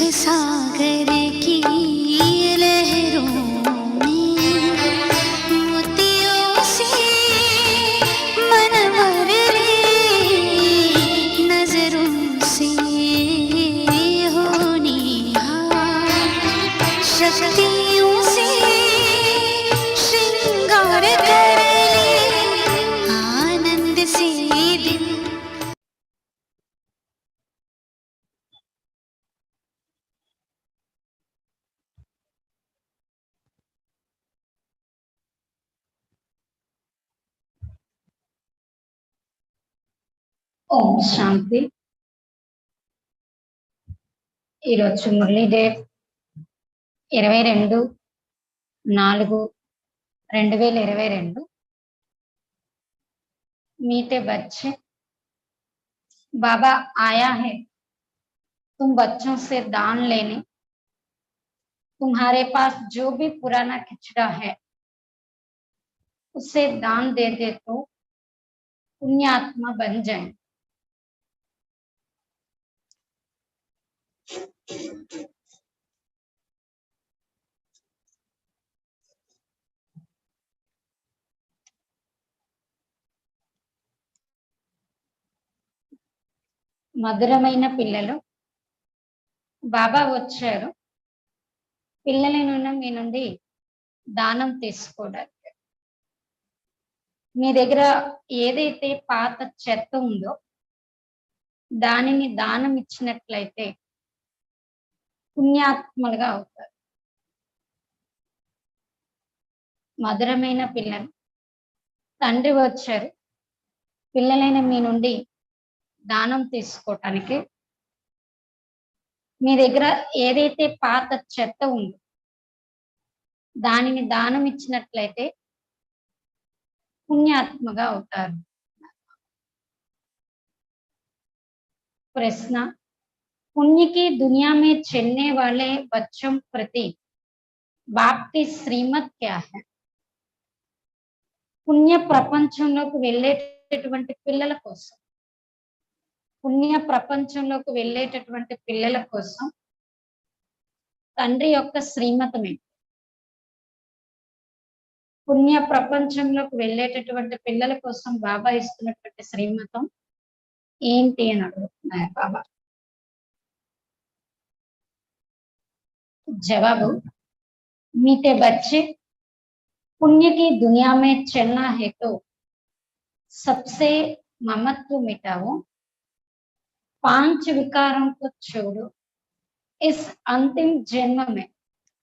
सागर की लहरों में मोतियों से मनवर रे नजरों से हो निहार शक्तियों से श्रृंगार कर ले आनंद से दिल। ఓం శాంతి. ఈరోజు మురళీ డేట్ 22/4/2022। मीठे बच्चे, बाबा आया है तुम बच्चों से दान लेने। तुम्हारे पास जो भी पुराना खिचड़ा है उसे दान दे दे तो पुण्यात्मा बन जाए। మధురమైన పిల్లలు, బాబా వచ్చారు పిల్లలను మీ నుండి దానం తీసుకోవడానికి. మీ దగ్గర ఏదైతే పాత చెత్త ఉందో దానిని దానం ఇచ్చినట్లయితే పుణ్యాత్మలుగా అవుతారు. మధురమైన పిల్లలు, తండ్రి వచ్చారు పిల్లలైన మీ నుండి దానం తీసుకోవటానికి. మీ దగ్గర ఏదైతే పాత చెత్త ఉందో దానిని దానం ఇచ్చినట్లయితే పుణ్యాత్మగా అవుతారు. प्रश्न, पुण्य की दुनिया में चलने वाले बच्चों प्रति बाप की श्रीमत क्या है? పుణ్య ప్రపంచంలోకి వెళ్ళేటటువంటి పిల్లల కోసం, పుణ్య ప్రపంచంలోకి వెళ్ళేటటువంటి పిల్లల కోసం తండ్రి యొక్క శ్రీమతం ఏంటి? పుణ్య ప్రపంచంలోకి వెళ్ళేటటువంటి పిల్లల కోసం బాబా ఇస్తున్నటువంటి శ్రీమతం ఏంటి అని అడుగుతున్నారు బాబా. जवाब, मीठे बच्चे, पुण्य की दुनिया में चलना है तो सबसे ममत्व मिटाओ, 5 विकारों को छोड़ो, इस अंतिम जन्म में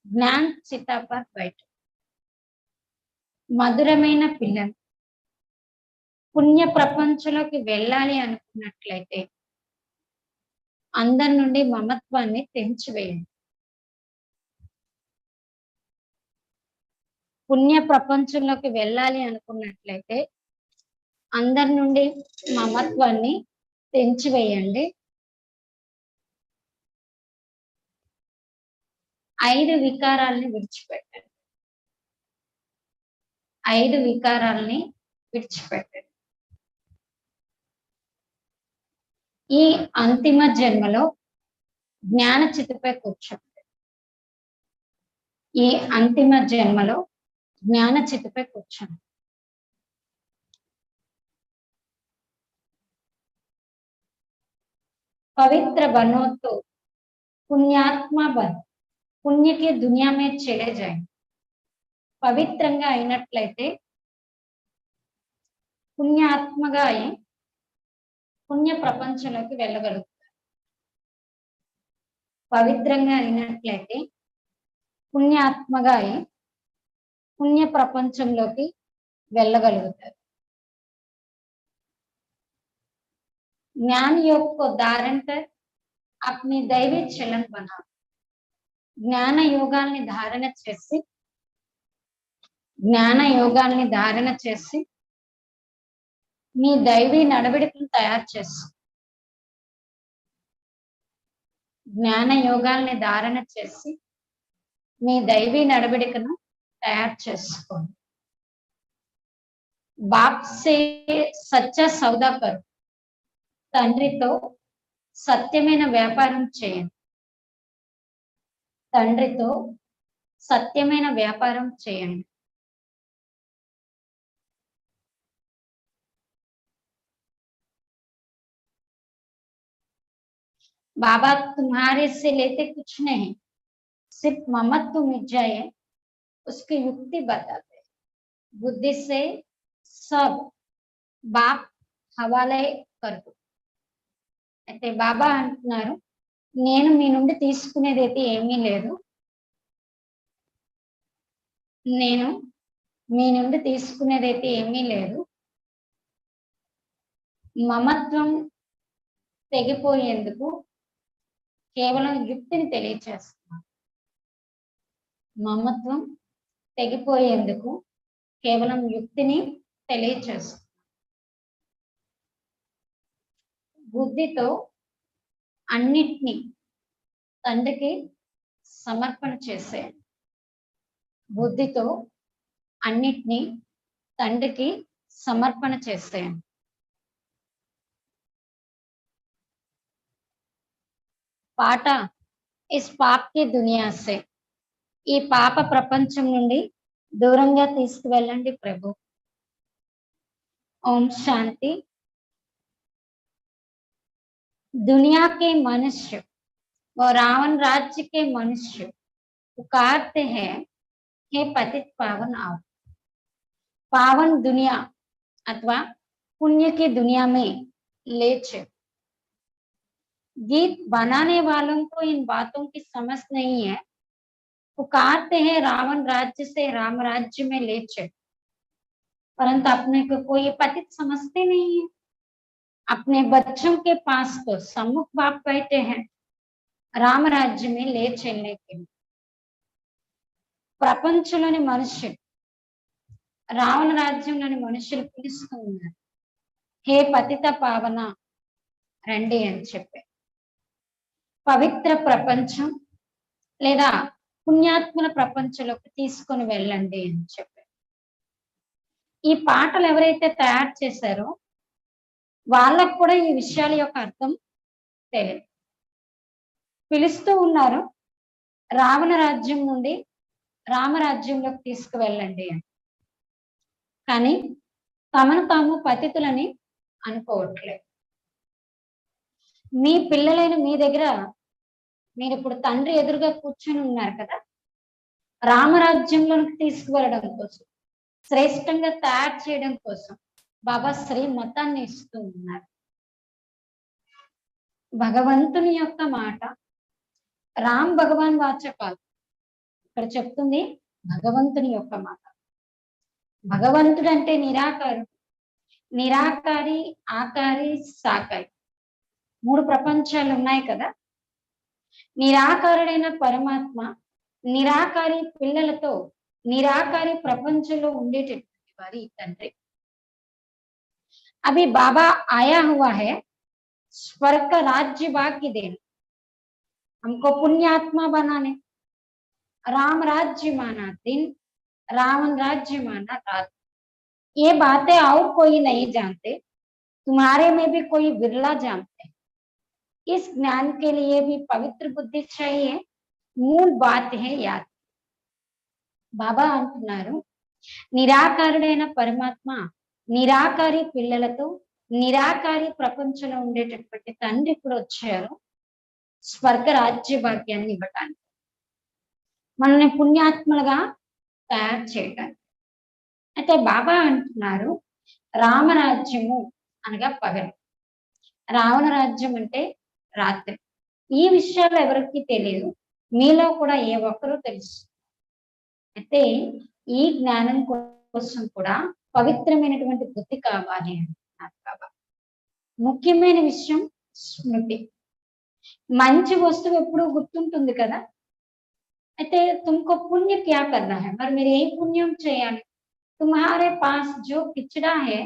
ज्ञान चिता पर बैठो। మధురమైన పిల్లలు, పుణ్య ప్రపంచంలోకి వెళ్ళాలి అనుకున్నట్లయితే అందరి నుండి మమత్వాన్ని తెంచివేయండి. పుణ్య ప్రపంచంలోకి వెళ్ళాలి అనుకున్నట్లయితే అందరి నుండి మమత్వాన్ని తెంచివేయండి. 5 వికారాలని విడిచిపెట్టండి. 5 వికారాలని విడిచిపెట్టండి. ఈ అంతిమ జన్మలో జ్ఞాన చితిపై కూర్చోండి. ఈ అంతిమ జన్మలో జ్ఞాన చితిపై కూర్చోండి. पवित्र बनो तो पुण्यात्मा बन, पुण्य के दुनिया में चले जाए। పవిత్రంగా అయినట్లయితే పుణ్యాత్మగా అయి పుణ్య ప్రపంచంలోకి వెళ్ళగలుగుతారు. పవిత్రంగా అయినట్లయితే పుణ్యాత్మగా అయి పుణ్య ప్రపంచంలోకి వెళ్ళగలుగుతారు. ज्ञान योग को धारण कर अपनी दैवी चलन बनाओ। జ్ఞాన యోగాల్ని ధారణ చేసి మీ దైవీ నడవడికను తయారు చేసుకో. జ్ఞాన యోగాల్ని ధారణ చేసి మీ దైవీ నడవడికను తయారు చేసుకోండి. బాప్ సే సచ్చా సౌదా కరు, తండ్రితో సత్యమైన వ్యాపారం చేయండి. తండ్రితో సత్యమైన వ్యాపారం చేయండి. बाबा तुम्हारे से लेते कुछ नहीं, सिर्फ ममत्व मिट जाए उसकी युक्ति बताते हैं. बुद्धि से सब बाप हवाले करतो. అయితే బాబా అంటున్నారు, నేను మీ నుండి తీసుకునేది అయితే ఏమీ లేదు, నేను మీ నుండి తీసుకునేదైతే ఏమీ లేదు, మమత్వం తెగిపోయేందుకు కేవలం యుక్తిని తెలియచేస్తున్నాను. మమత్వం తెగిపోయేందుకు కేవలం యుక్తిని తెలియచేస్తున్నాను. బుద్ధితో అన్నిటినీ తండ్రికి సమర్పణ చేసేయండి. బుద్ధితో అన్నిటినీ తండ్రికి సమర్పణ చేసేయండి. పాట ఇస్ పాప్ కి దునియా సే, ఈ పాప ప్రపంచం నుండి దూరంగా తీసుకువెళ్ళండి ప్రభు. ఓం శాంతి. दुनिया के मनुष्य और रावण राज्य के मनुष्य पुकारते हैं, हे पतित पावन आओ. पावन दुनिया अथवा पुण्य की दुनिया में ले चल. गीत बनाने वालों को इन बातों की समझ नहीं है. पुकारते हैं रावण राज्य से राम राज्य में ले चल, परंतु अपने को कोई पतित समझते नहीं है. अपने बच्चों के पास तो सम्मुख बाप बैठे हैं राम राज्य में ले चलने के लिए. ప్రపంచంలోని మనుషులు, రావణ రాజ్యంలోని మనుషులు పిలుస్తూ ఉన్నారు, హే పతిత పావన రండి అని చెప్పి. పవిత్ర ప్రపంచం లేదా పుణ్యాత్మల ప్రపంచంలోకి తీసుకొని వెళ్ళండి అని చెప్పి. ఈ పాటలు ఎవరైతే తయారు చేశారో వాళ్ళకు కూడా ఈ విషయాల యొక్క అర్థం తెలియదు. పిలుస్తూ ఉన్నారు రావణ రాజ్యం నుండి రామరాజ్యంలోకి తీసుకువెళ్ళండి అని, కానీ తమను తాము పతితులని అనుకోవట్లేదు. మీ పిల్లలైన మీ దగ్గర మీరు ఇప్పుడు తండ్రి ఎదురుగా కూర్చొని ఉన్నారు కదా, రామరాజ్యంలోకి తీసుకువెళ్ళడం కోసం, శ్రేష్టంగా తయారు చేయడం కోసం బాబా శ్రీ మతాన్ని ఇస్తూ ఉన్నారు. భగవంతుని యొక్క మాట రామ్ భగవాన్ వాచ కాదు, ఇక్కడ చెప్తుంది భగవంతుని యొక్క మాట. భగవంతుడు అంటే నిరాకారుడు, నిరాకారి, ఆకారి, సాకారి, మూడు ప్రపంచాలు ఉన్నాయి కదా. నిరాకారుడైన పరమాత్మ నిరాకారి పిల్లలతో నిరాకారి ప్రపంచంలో ఉండేటటువంటి వారి తండ్రి. अभी बाबा आया हुआ है स्वर्ग का राज्य भाग्य देने, हमको पुण्यात्मा बनाने. राम राज्य माना दिन, रावण राज्य माना रात. ये बातें और कोई नहीं जानते, तुम्हारे में भी कोई विरला जानते हैं. इस ज्ञान के लिए भी पवित्र बुद्धि चाहिए. मूल बात है याद. बाबा अंటున్నారు, నిరాకారుడైన పరమాత్మ నిరాకారి పిల్లలతో నిరాకారి ప్రపంచంలో ఉండేటటువంటి తండ్రి ఇప్పుడు వచ్చారు స్వర్గ రాజ్య భాగ్యాన్ని ఇవ్వటానికి, మనల్ని పుణ్యాత్మలుగా తయారు చేయడానికి. అయితే బాబా అంటున్నారు రామరాజ్యము అనగా పగలు, రావణ రాజ్యం అంటే రాత్రి. ఈ విషయాలు ఎవరికి తెలియదు, మీలో కూడా ఏ ఒక్కరూ తెలుసు. అయితే ఈ జ్ఞానం కోసం కూడా పవిత్రమైనటువంటి బుద్ధి కావాలి అంటున్నారు బాబా. ముఖ్యమైన విషయం స్మృతి. మంచి వస్తువు ఎప్పుడు గుర్తుంటుంది కదా. అయితే తుమ్కో పుణ్య క్యా కర్నా హై, మరి మీరు ఏ పుణ్యం చేయాలి? తుమ్హారే పాస్ జో పిచ్చడా హే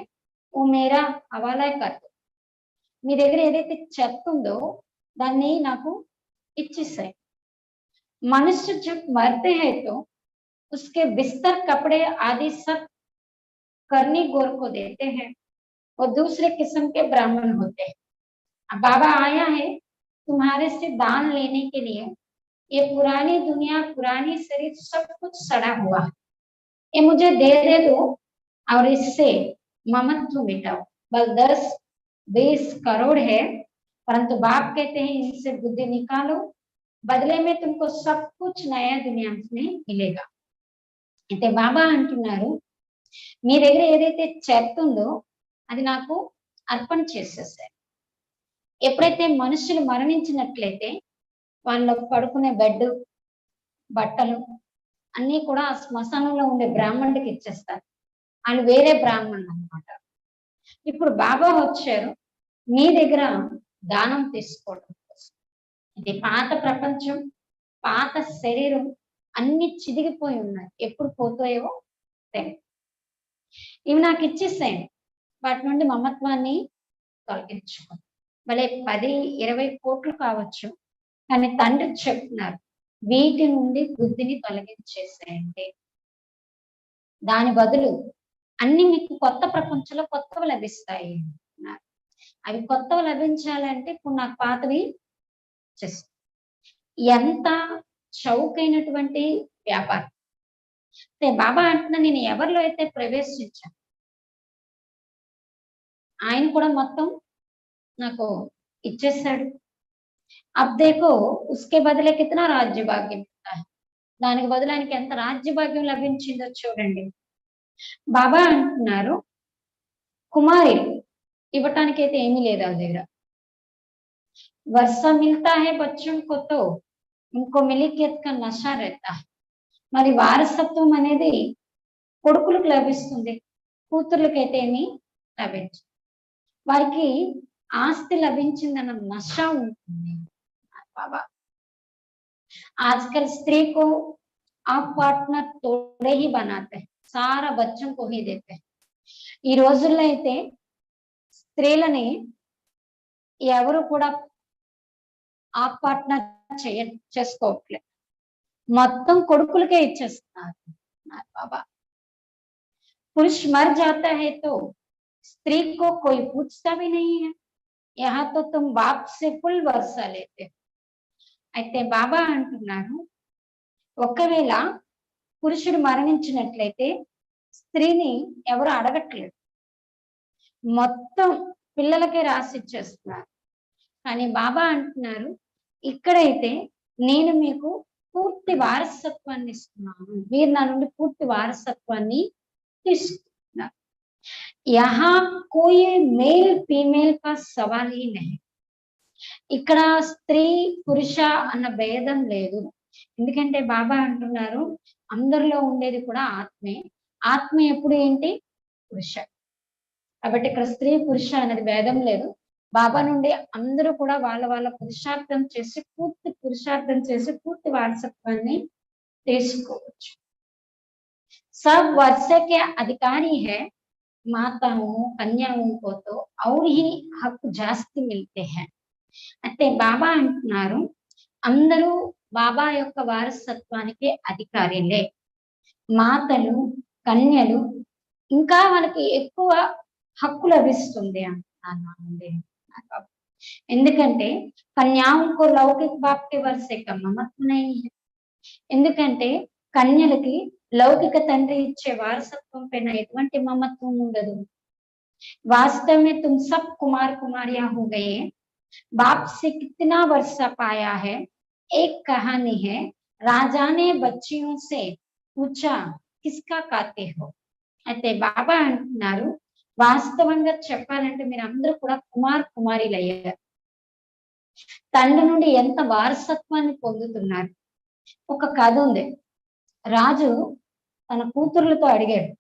ఓ మేరా హవాలా కర్ దో. మీ దగ్గర ఏదైతే చెత్త ఉందో దాన్ని నాకు ఇచ్చేసాయి. मनुष्य जब मरते हैं तो उसके बिस्तर कपड़े आदि सब करनी गौर को देते हैं, और दूसरे किस्म के ब्राह्मण होते हैं. अब बाबा आया है तुम्हारे से दान लेने के लिए. ये पुरानी दुनिया, पुरानी शरीर सब कुछ सड़ा हुआ है, ये मुझे दे दो और इससे ममत्व मिटाओ। बल 10-20 करोड़ है, परंतु बाप कहते हैं इनसे बुद्धि निकालो, बदले में तुमको सब कुछ नया दुनिया में मिलेगा। అయితే బాబా అంటున్నారు మీ దగ్గర ఏదైతే చెత్త ఉందో అది నాకు అర్పణ చేసేసారు. ఎప్పుడైతే మనుషులు మరణించినట్లయితే వాళ్ళ పడుకునే బెడ్, బట్టలు అన్ని కూడా ఆ శ్మశానంలో ఉండే బ్రాహ్మణుడికి ఇచ్చేస్తారు. వాళ్ళు వేరే బ్రాహ్మణులు అన్నమాట. ఇప్పుడు బాబా వచ్చారు మీ దగ్గర దానం తీసుకోవడం కోసం. ఇది పాత ప్రపంచం, పాత శరీరం అన్ని చిదిగిపోయి ఉన్నాయి, ఎప్పుడు పోతాయో తెలియదు. ఇవి నాకు ఇచ్చేసేయండి, వాటి నుండి మమత్వాన్ని తొలగించుకోండి. భలే 10-20 కోట్లు కావచ్చు, కానీ తండ్రి చెప్తున్నారు వీటి నుండి బుద్ధిని తొలగించేసేయండి. దాని బదులు అన్ని మీకు కొత్త ప్రపంచంలో కొత్తవి లభిస్తాయి అన్నారు. అవి కొత్తవి లభించాలంటే ఇప్పుడు నాకు పాతవి చేస్తాయి. ఎంత చౌకైనటువంటి వ్యాపారం. బాబా అంటున్నా నేను ఎవరిలో అయితే ప్రవేశించాను ఆయన కూడా మొత్తం నాకు ఇచ్చేసాడు. అబ్ దేకో ఉస్కే బదులే కితనా రాజ్య భాగ్యం మిల్తా హై, దానికి బదులు ఆయనకి ఎంత రాజ్య భాగ్యం లభించిందో చూడండి. బాబా అంటున్నారు కుమారి ఇవ్వటానికైతే ఏమీ లేదు ఆ దగ్గర. వర్ష మిల్తా హై బచ్చం కో తో ఇంకో మిలికియత్ కా నషా రెహతా హై. మరి వారసత్వం అనేది కొడుకులకు లభిస్తుంది, కూతుర్లకైతే ఏమీ లభించదు. వారికి ఆస్తి లభించిందన్న నష ఉంటుంది. బాబా आजकल स्त्री को आप पार्टनर तोड़े ही बनाते हैं, सारा बच्चों को ही देते हैं. ఈ రోజుల్లో అయితే స్త్రీలని ఎవరు కూడా ఆఫ్ పార్ట్నర్ చేసుకోవట్లేదు, మొత్తం కొడుకులకే ఇచ్చేస్తున్నారు. బాబా पुरुष मर जाता है तो स्त्री को कोई पूछता भी नहीं है, यहाँ तो तुम बाप से फुल वर्षा लेते. అయితే బాబా అంటున్నారు ఒకవేళ పురుషుడు మరణించినట్లయితే స్త్రీని ఎవరు అడగట్లేదు, మొత్తం పిల్లలకే రాసిచ్చేస్తున్నారు. కానీ బాబా అంటున్నారు ఇక్కడైతే నేను మీకు పూర్తి వారసత్వాన్ని ఇస్తున్నాను, మీరు నా నుండి పూర్తి వారసత్వాన్ని తీసుకున్నారు. యహా కోయి మేల్ ఫీమేల్ కా సవాల్ హీ నహీ. ఇక్కడ స్త్రీ పురుష అన్న భేదం లేదు, ఎందుకంటే బాబా అంటున్నారు అందరిలో ఉండేది కూడా ఆత్మే, ఆత్మ ఎప్పుడు ఏంటి పురుష. కాబట్టి ఇక్కడ స్త్రీ పురుష అనేది భేదం లేదు. బాబా నుండి అందరూ కూడా వాళ్ళ వాళ్ళ పురుషార్థం చేసి పూర్తి వారసత్వాన్ని తీసుకోవచ్చు. सब वर्षे के अधिकारी है, माताओं कन्याओं को तो और ही हक जास्ती मिलते हैं. అంటే బాబా అంటున్నారు అందరూ బాబా యొక్క వారసత్వానికి అధికారులే, మాతలు కన్యలు ఇంకా వాళ్ళకి ఎక్కువ హక్కు లభిస్తుంది అంటున్నాను. ఎందుకంటే కన్యాకు లౌకిక బాప్కి వరుసే మమత్వనే, ఎందుకంటే కన్యలకి లౌకిక తండ్రి ఇచ్చే వారసత్వం పైన ఎటువంటి మమత్వం ఉండదు. वास्तव में तुम सब कुमार कुमारियां हो गए, बाप से कितना वर्षा पाया है. एक कहानी है, राजा ने बच्चियों से पूछा किसका खाते हो. అయితే బాబా అంటున్నారు వాస్తవంగా చెప్పాలంటే మీరు అందరూ కూడా కుమార్ కుమారీలు అయ్యారు, తండ్రి నుండి ఎంత వారసత్వాన్ని పొందుతున్నారు. ఒక కథ ఉంది, రాజు తన కూతుర్లతో అడిగాడు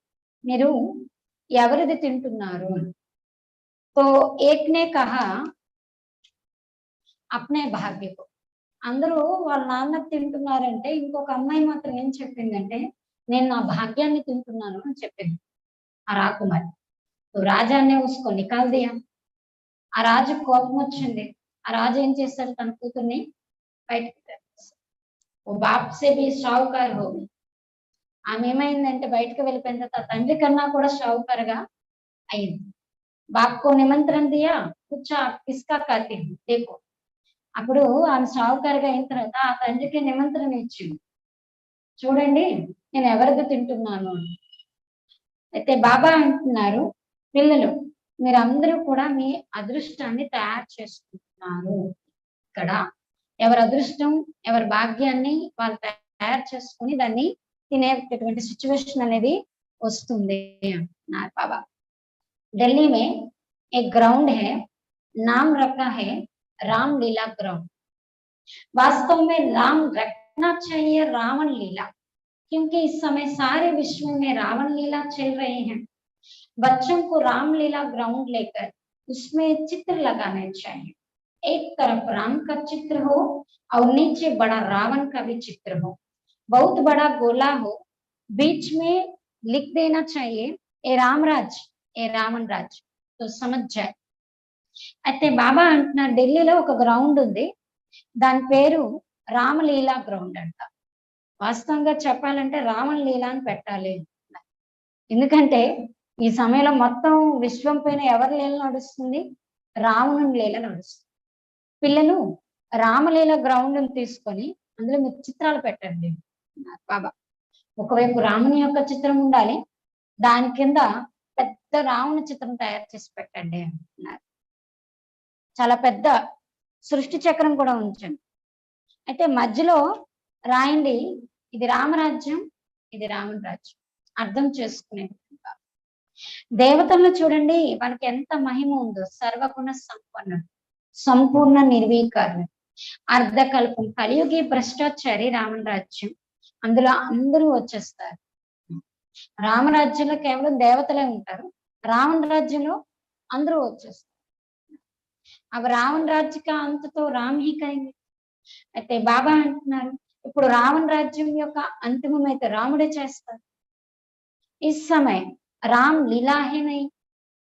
మీరు ఎవరిది తింటున్నారు అని. తో ఏక్ నే కహా అప్నే భాగ్యకు. అందరూ వాళ్ళ నాన్న తింటున్నారంటే ఇంకొక అమ్మాయి మాత్రం ఏం చెప్పిందంటే నేను నా భాగ్యాన్ని తింటున్నాను అని చెప్పింది ఆ రాకుమారి. రాజానే ఉసుకో నికాల్ దియా. ఆ రాజు కోపం వచ్చింది, ఆ రాజు ఏం చేశాడు తన కూతుర్ని బయటకు తెచ్చేశాడు. ఓ బాప్ సే బి షావుకార్ హోగి. ఆమె ఏమైందంటే బయటకు వెళ్ళిపోయిన తర్వాత తండ్రి కన్నా కూడా షావుకారుగా అయింది. బాప్ కో నిమంత్రణ దియా, కూర్చో కిస్కా ఖాతే హో దేఖో. అప్పుడు ఆమె సావుకారిగా అయిన తర్వాత ఆ తండ్రికి నిమంత్రణ ఇచ్చింది. చూడండి నేను ఎవరిది తింటున్నాను అని. అయితే బాబా అంటున్నారు, పిల్లలు మీరందరూ కూడా మీ అదృష్టాన్ని తయారు చేసుకుంటున్నారు. ఇక్కడ ఎవరి అదృష్టం ఎవరి భాగ్యాన్ని వాళ్ళు తయారు చేసుకుని దాన్ని తినేటటువంటి సిచ్యువేషన్ అనేది వస్తుంది అంటున్నారు బాబా. दिल्ली में एक ग्राउंड है, नाम रखा है रामलीला ग्राउंड। वास्तव में नाम रखना चाहिए रावण लीला, क्योंकि इस समय सारे विश्व में रावण लीला चल रहे हैं। बच्चों को रामलीला ग्राउंड लेकर उसमें चित्र लगाने चाहिए। एक तरफ राम का चित्र हो और नीचे बड़ा रावण का भी चित्र हो, बहुत बड़ा गोला हो, बीच में लिख देना चाहिए ए रामराज ఏ రావణ్ రాజ్ తో సమజ్జాయ్. అయితే బాబా అంటున్నారు ఢిల్లీలో ఒక గ్రౌండ్ ఉంది, దాని పేరు రామలీలా గ్రౌండ్ అంట. వాస్తవంగా చెప్పాలంటే రావణ్ లీలా అని పెట్టాలి, ఎందుకంటే ఈ సమయంలో మొత్తం విశ్వం పైన ఎవరి లీల నడుస్తుంది, రావణుని లీల నడుస్తుంది. పిల్లలు రామలీల గ్రౌండ్ తీసుకొని అందులో మీరు చిత్రాలు పెట్టండి బాబా. ఒకవైపు రాముని యొక్క చిత్రం ఉండాలి, దాని కింద పెద్ద రావణ చిత్రం తయారు చేసి పెట్టండి అంటున్నారు. చాలా పెద్ద సృష్టి చక్రం కూడా ఉంచండి. అయితే మధ్యలో రాయండి ఇది రామరాజ్యం, ఇది రావణ రాజ్యం, అర్థం చేసుకునే విధంగా. దేవతలను చూడండి మనకి ఎంత మహిమ ఉందో, సర్వగుణ సంపన్నుడు, సంపూర్ణ నిర్వీకారుడు, అర్ధకల్పం, కలియుగి భ్రష్టాచారి రావణ రాజ్యం. అందులో అందరూ వచ్చేస్తారు. రామరాజ్యంలో కేవలం దేవతలే ఉంటారు, రావణ రాజ్యంలో అందరూ వచ్చేస్తారు. అవి రావణ రాజ్యక అంతతో రామహికైంది. అయితే బాబా అంటున్నారు ఇప్పుడు రావణ రాజ్యం యొక్క అంతిమం అయితే రాముడే చేస్తారు. ఈ సమయం రామ్ లీలా హే నై,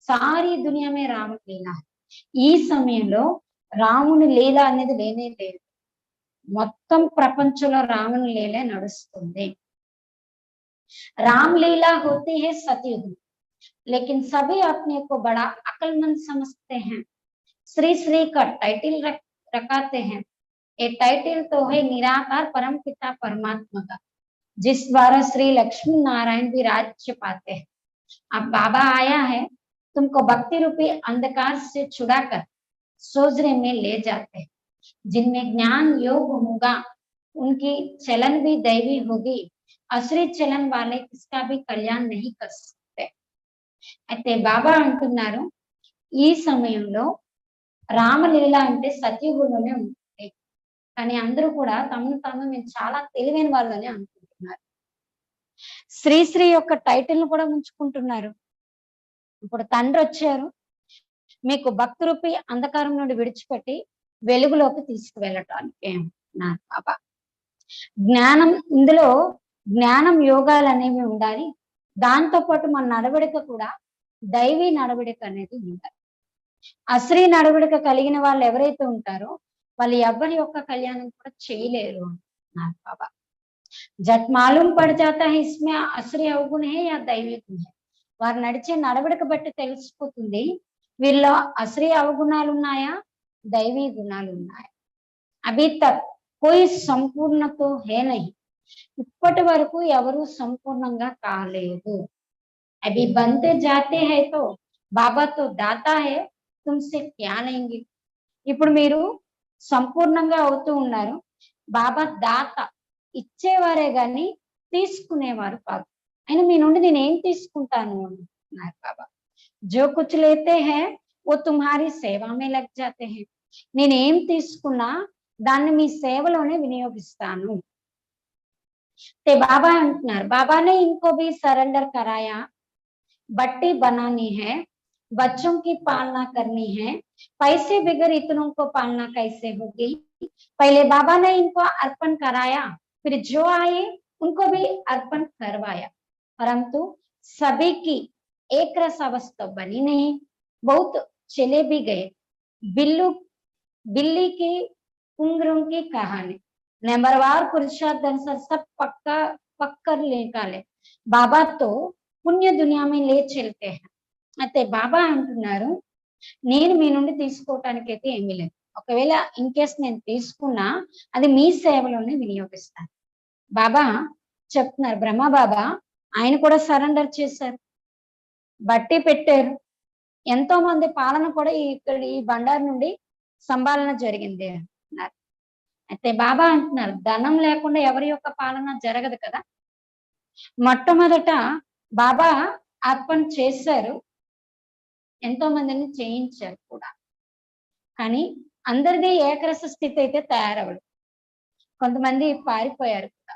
సారీ దునియా మే రామ లీలా. ఈ సమయంలో రాముని లీల అనేది లేనే లేదు, మొత్తం ప్రపంచంలో రాముని లీలే నడుస్తుంది. रामलीला होती है सतयुग में, लेकिन सभी अपने को बड़ा अक्लमंद समझते हैं, श्री श्री का टाइटल रखाते हैं। ये टाइटल तो है निराकार परम पिता परमात्मा का, जिस द्वारा श्री लक्ष्मी नारायण भी राज्य पाते हैं। अब बाबा आया है तुमको भक्ति रूपी अंधकार से छुड़ाकर सोजरे में ले जाते हैं। जिनमें ज्ञान योग होगा उनकी चलन भी दैवी होगी, అశ్రీ చలన్ వాళ్ళే కిస్కా భీ కళ్యాణ్ నహీ కర్ సక్తే. అయితే బాబా అంటున్నారు ఈ సమయంలో రామలీల అంటే సత్యయుగంలోనే ఉంటుంది, కానీ అందరూ కూడా తమను తాము మేము చాలా తెలివైన వాళ్ళని అనుకుంటున్నారు. శ్రీశ్రీ యొక్క టైటిల్ ను కూడా ఉంచుకుంటున్నారు. ఇప్పుడు తండ్రి వచ్చారు మీకు భక్తి రూపి అంధకారం నుండి విడిచిపెట్టి వెలుగులోకి తీసుకువెళ్ళటానికి నా బాబా. జ్ఞానం, ఇందులో జ్ఞానం యోగాలు అనేవి ఉండాలి, దాంతో పాటు మన నడవడిక కూడా దైవీ నడవడిక అనేది ఉండాలి. అశ్రీ నడవడిక కలిగిన వాళ్ళు ఎవరైతే ఉంటారో వాళ్ళు ఎవరి యొక్క కళ్యాణం కూడా చేయలేరు నా బాబా. జట్ మాలూం పడి జాతా హై ఇస్మే అశ్రీ అవగుణ హే యా దైవీ గుణ హై. వారు నడిచే నడవడిక బట్టి తెలిసిపోతుంది వీళ్ళలో అశ్రీ అవగుణాలు ఉన్నాయా, దైవీ గుణాలు ఉన్నాయా. అభి తక్ కోయి సంపూర్ణతో హే నహీ, ఇప్పటి వరకు ఎవరు సంపూర్ణంగా కాలేదు. అవి బంతే జాతే హై తో బాబా తో దాతా హై తుమ్సే క్యా లేంగి. ఇప్పుడు మీరు సంపూర్ణంగా అవుతూ ఉన్నారు, బాబా దాత ఇచ్చేవారే గాని తీసుకునేవారు కాదు. అయినా మీ నుండి నేను ఏం తీసుకుంటాను అన్నారు బాబా. జో కుచ్ లేతే హై वो तुम्हारी सेवा में लग जाते हैं. నేనేం తీసుకున్నా దాన్ని మీ సేవలోనే వినియోగిస్తాను. ते बाबा अंటున్నారు बाबा ने इनको भी सरेंडर कराया, बट्टी बनानी है, बच्चों की पालना करनी है, पैसे बगैर इतनों को पालना कैसे होगी. पहले बाबा ने इनको अर्पण कराया, फिर जो आए उनको भी अर्पण करवाया, परंतु सभी की एक रस अवस्था बनी नहीं, बहुत चले भी गए. बिल्ली की कुंगरों की कहानी नंबरवार पुरुषार्थ अनुसार सब पक्कर निकाले. बाबा तो पुण्य दुनिया में ले चलते हैं. అయితే బాబా అంటున్నారు నేను మీ నుండి తీసుకోవటానికి అయితే ఏమీ లేదు, ఒకవేళ ఇన్ కేస్ నేను తీసుకున్నా అది మీ సేవలోనే వినియోగిస్తాను. బాబా చెప్తున్నారు, బ్రహ్మ బాబా ఆయన కూడా సరెండర్ చేశారు, బట్టి పెట్టారు. ఎంతో మంది పాలన కూడా ఇక్కడ ఈ బండారు నుండి సంభాలన జరిగింది అన్నారు. అయితే బాబా అంటున్నారు, ధనం లేకుండా ఎవరి యొక్క పాలన జరగదు కదా. మొట్టమొదట బాబా అర్పణ చేశారు, ఎంతో మందిని చేయించారు కూడా. కానీ అందరిది ఏకరస స్థితి అయితే తయారవడు. కొంతమంది పారిపోయారు కూడా.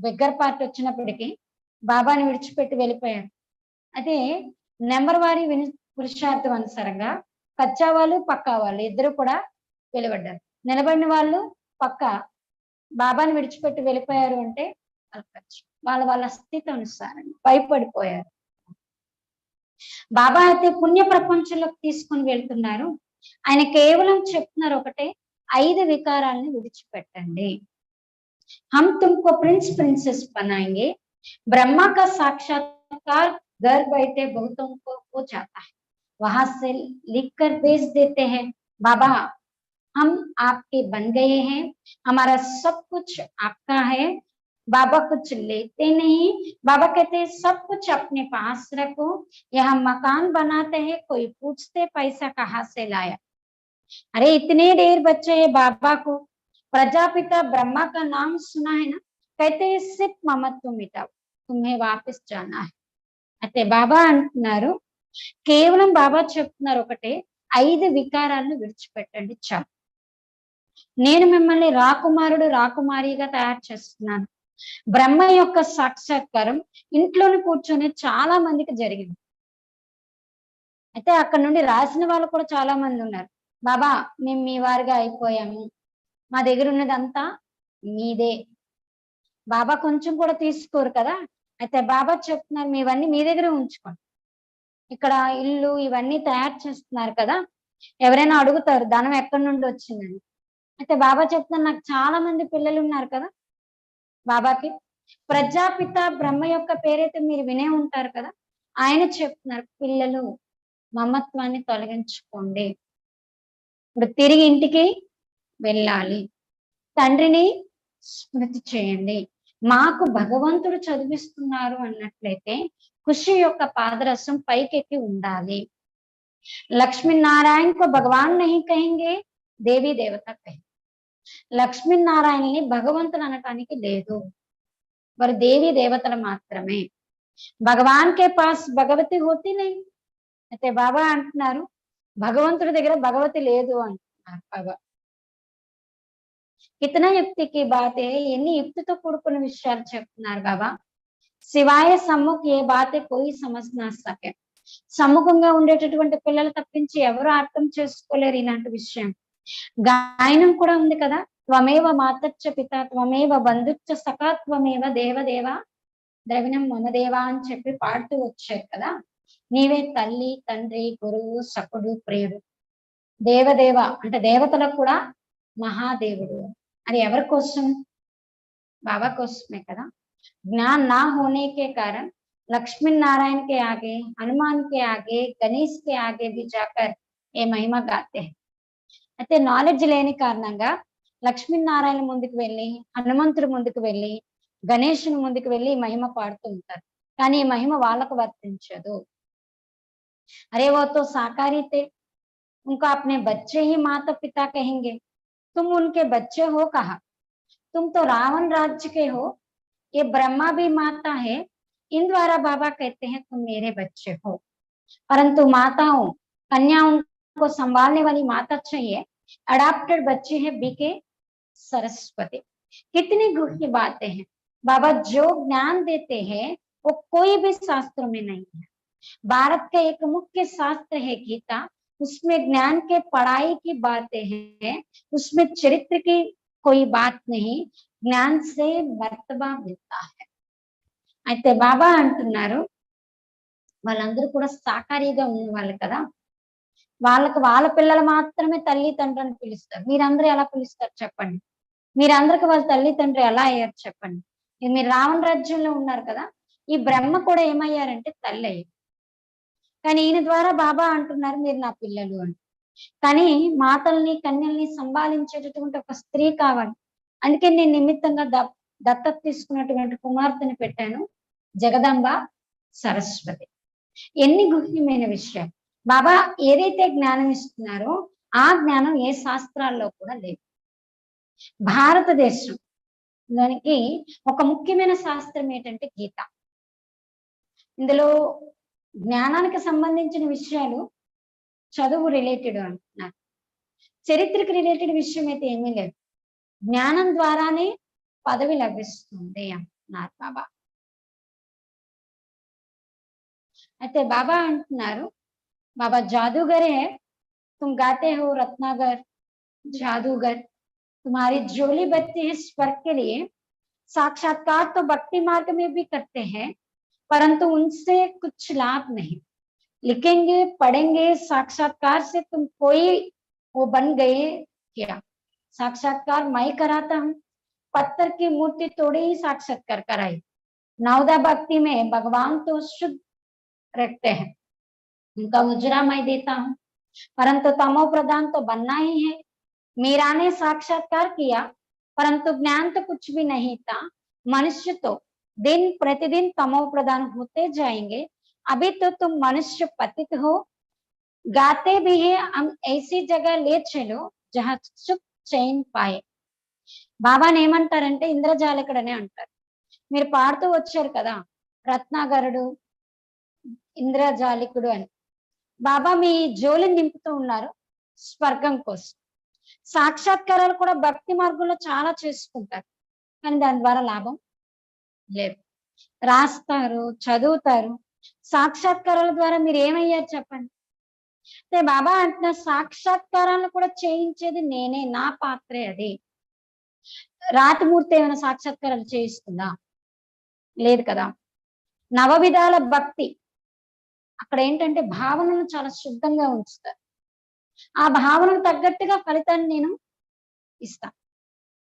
బిగ్గర్ పార్టీ వచ్చినప్పటికీ బాబాని విడిచిపెట్టి వెళ్ళిపోయారు. అయితే నెంబర్ వారి పురుషార్థం అనుసారంగా కచ్చా వాళ్ళు పక్కా వాళ్ళు ఇద్దరు కూడా వెలువడ్డారు. నిలబడిన వాళ్ళు పక్క బాబాని విడిచిపెట్టి వెళ్ళిపోయారు అంటే వాళ్ళ వాళ్ళ స్థితి అనుసారంగా భయపడిపోయారు. బాబా అయితే పుణ్య ప్రపంచంలోకి తీసుకొని వెళ్తున్నారు. ఆయన కేవలం చెప్తున్నారు ఒకటే, 5 వికారాలని విడిచిపెట్టండి. हम तुमको प्रिंस प्रिंसेस बनाएंगे। ब्रह्मा का साक्षात्कार घर बैठे बहुतों को हो जाता है, वहां से लिख कर भेज देते हैं, बाबा हम आपके बन गए हैं, हमारा सब कुछ आपका है। बाबा कुछ लेते नहीं, बाबा कहते हैं सब कुछ अपने पास रखो। यहाँ मकान बनाते हैं, कोई पूछते पैसा कहाँ से लाया। अरे इतने ढेर बच्चे हैं बाबा को, प्रजापिता ब्रह्मा का नाम सुना है ना, कहते हैं सिर्फ ममत्व मिटाओ, तुम्हें वापस जाना है। అయితే బాబా అంటున్నారు, కేవలం బాబా చెప్తున్నారు ఒకటే, 5 వికారాలను విడిచిపెట్టండి చాలు. నేను మిమ్మల్ని రాకుమారుడు రాకుమారిగా తయారు చేస్తున్నాను. బ్రహ్మ యొక్క సాక్షాత్కారం ఇంట్లోనే కూర్చొని చాలా మందికి జరిగింది. అయితే అక్కడ నుండి రాసిన వాళ్ళు కూడా చాలా మంది ఉన్నారు. బాబా మేము మీ వారిగా అయిపోయాము, మా దగ్గర ఉన్నదంతా మీదే. బాబా కొంచెం కూడా తీసుకోరు కదా. అయితే బాబా చెప్తున్నారు, మీవన్నీ మీ దగ్గర ఉంచుకోండి. ఇక్కడ ఇల్లు ఇవన్నీ తయారు చేస్తున్నారు కదా, ఎవరైనా అడుగుతారు ధనం ఎక్కడి నుండి వచ్చిందని. అయితే బాబా చెప్తున్నారు, నాకు చాలా మంది పిల్లలు ఉన్నారు కదా. బాబాకి ప్రజాపిత బ్రహ్మ యొక్క పేరైతే మీరు వినే ఉంటారు కదా. ఆయన చెప్తున్నారు, పిల్లలు మమత్వాన్ని తొలగించుకోండి, ఇప్పుడు తిరిగి ఇంటికి వెళ్ళాలి, తండ్రిని స్మృతి చేయండి. మాకు భగవంతుడు చదివిస్తున్నారు అన్నట్లయితే ఖుషి యొక్క పాదరసం పైకెక్కి ఉండాలి. లక్ష్మీనారాయణ को భగవాన్ नहीं कहेंगे, దేవీ దేవత कहेंगे. లక్ష్మీనారాయణని భగవంతుడు అనటానికి లేదు, వారు దేవీ దేవతలు మాత్రమే. భగవాన్ కే పాస్ భగవతి హోతి नहीं. అయితే బాబా అంటున్నారు, భగవంతుడి దగ్గర భగవతి లేదు అంటున్నారు బాబా. కితనా యుక్తి కి బాతే, ఎన్ని యుక్తితో కూడుకున్న విషయాలు చెప్తున్నారు బాబా. శివాయ సమ్ముఖ్ ఏ బాతే కోయి సమజ్ నా సకే. సమ్ముఖంగా ఉండేటటువంటి పిల్లలు తప్పించి ఎవరు అర్థం చేసుకోలేరు ఇలాంటి విషయం. గాయనం కూడా ఉంది కదా, త్వమేవ మాతచ్చ పిత త్వమేవ బంధుచ్చ సఖా త్వమేవ దేవదేవ ద్రవిణం మమదేవ అని చెప్పి పాడుతూ వచ్చారు కదా. నీవే తల్లి తండ్రి గురువు సఖుడు ప్రియుడు. దేవదేవ అంటే దేవతలకు కూడా మహాదేవుడు. అది ఎవరి కోసం? बाबा कोसमे कदा. ज्ञान ना होने के कारण लक्ष्मी नारायण के आगे, हनुमान के आगे, गणेश के आगे भी जाकर ये महिमा गाते हैं. అయితే నాలెడ్జ్ లేని కారణంగా లక్ష్మీనారాయణ ముందుకు వెళ్ళి, హనుమంతుడి ముందుకు వెళ్ళి, గణేశుని ముందుకు వెళ్ళి మహిమ పాడుతూ ఉంటారు. కానీ ఈ మహిమ వాళ్ళకు వర్తించదు. अरे वो तो साकारी थे, उनको अपने बच्चे ही माता पिता कहेंगे, तुम उनके बच्चे हो कहा, तुम तो रावण राज्य के हो, ये ब्रह्मा भी माता है, इन द्वारा बाबा कहते हैं तुम मेरे बच्चे हो. परंतु माताओं कन्याओं को संभालने वाली माता चाहिए, अडॉप्टेड बच्चे हैं बीके सरस्वती. कितनी गूढ़ी बातें हैं. बाबा जो ज्ञान देते हैं वो कोई भी शास्त्र में नहीं है. भारत का एक मुख्य शास्त्र है गीता, उसमें ज्ञान के पढ़ाई की बातें हैं, उसमें चरित्र की कोई बात नहीं, ज्ञान से मर्तबा मिलता है. అయితే బాబా అంటున్నారు, వాళ్ళందరూ కూడా సాకారిగా ఉన్న వాళ్ళు కదా, వాళ్ళకు వాళ్ళ పిల్లలు మాత్రమే తల్లి తండ్రి అని పిలుస్తారు. మీరందరూ ఎలా పిలుస్తారు చెప్పండి? మీరందరికి వాళ్ళ తల్లి తండ్రి ఎలా అయ్యారు చెప్పండి? మీరు రావణ రాజ్యంలో ఉన్నారు కదా, ఈ బ్రహ్మ కూడా ఏమయ్యారంటే తల్లి అయ్యారు. కానీ ఈయన ద్వారా బాబా అంటున్నారు మీరు నా పిల్లలు అని. కానీ మాతల్ని కన్యల్ని సంభాళించేటటువంటి ఒక స్త్రీ కావాలి. అందుకే నేను నిమిత్తంగా దత్తత తీసుకున్నటువంటి కుమార్తెని పెట్టాను, జగదంబ సరస్వతి. ఎన్ని గుహ్యమైన విషయాలు. బాబా ఏదైతే జ్ఞానం ఇస్తున్నారో ఆ జ్ఞానం ఏ శాస్త్రాల్లో కూడా లేదు. భారతదేశం దానికి ఒక ముఖ్యమైన శాస్త్రం ఏంటంటే గీత. ఇందులో జ్ఞానానికి సంబంధించిన విషయాలు చదువు రిలేటెడ్ అంటున్నారు, చరిత్రకు రిలేటెడ్ విషయం అయితే ఏమీ లేదు. జ్ఞానం ద్వారానే పదవి లభిస్తుంది అంటున్నారు బాబా. అయితే బాబా అంటున్నారు, बाबा जादूगर है, तुम गाते हो रत्नागर जादूगर, तुम्हारी झोली बत्ती है स्वर्ग के लिए। साक्षात्कार तो भक्ति मार्ग में भी करते हैं, परंतु उनसे कुछ लाभ नहीं। लिखेंगे पढ़ेंगे साक्षात्कार से तुम कोई वो बन गए क्या? साक्षात्कार मैं कराता हूँ, पत्थर की मूर्ति तोड़े ही साक्षात्कार कराई। नवदा भक्ति में भगवान तो शुद्ध रखते हैं, उनका उजरा मैं देता हूँ, परंतु तमो प्रधान तो बनना ही है। मीरा ने साक्षात्कार किया, परंतु ज्ञान तो कुछ भी नहीं था। मनुष्य तो दिन प्रतिदिन तमो प्रधान होते जाएंगे। अभी तो तुम मनुष्य पतित हो, गाते भी है हम ऐसी जगह ले चलो जहाँ सुख चैन पाए। బాబాని ఏమంటారంటే ఇంద్రజాలకుడనే అంటారు. మీరు పాడుతూ వచ్చారు కదా రత్నాగరుడు ఇంద్రజాలికుడు అని. బాబా మీ జోలిని నింపుతూ ఉన్నారు స్వర్గం కోసం. సాక్షాత్కారాలు కూడా భక్తి మార్గంలో చాలా చేసుకుంటారు, కానీ దాని ద్వారా లాభం లేదు. రాస్తారు, చదువుతారు, సాక్షాత్కారాల ద్వారా మీరు ఏమయ్యారు చెప్పండి. అంటే బాబా అంటున్న సాక్షాత్కారాలను కూడా చేయించేది నేనే, నా పాత్రే అది. రాతిమూర్తి ఏమైనా సాక్షాత్కారాలు చేయిస్తుందా? లేదు కదా. నవవిధాల భక్తి అక్కడ ఏంటంటే భావనను చాలా శుద్ధంగా ఉంచుతారు. ఆ భావనకు తగ్గట్టుగా ఫలితాన్ని నేను ఇస్తా,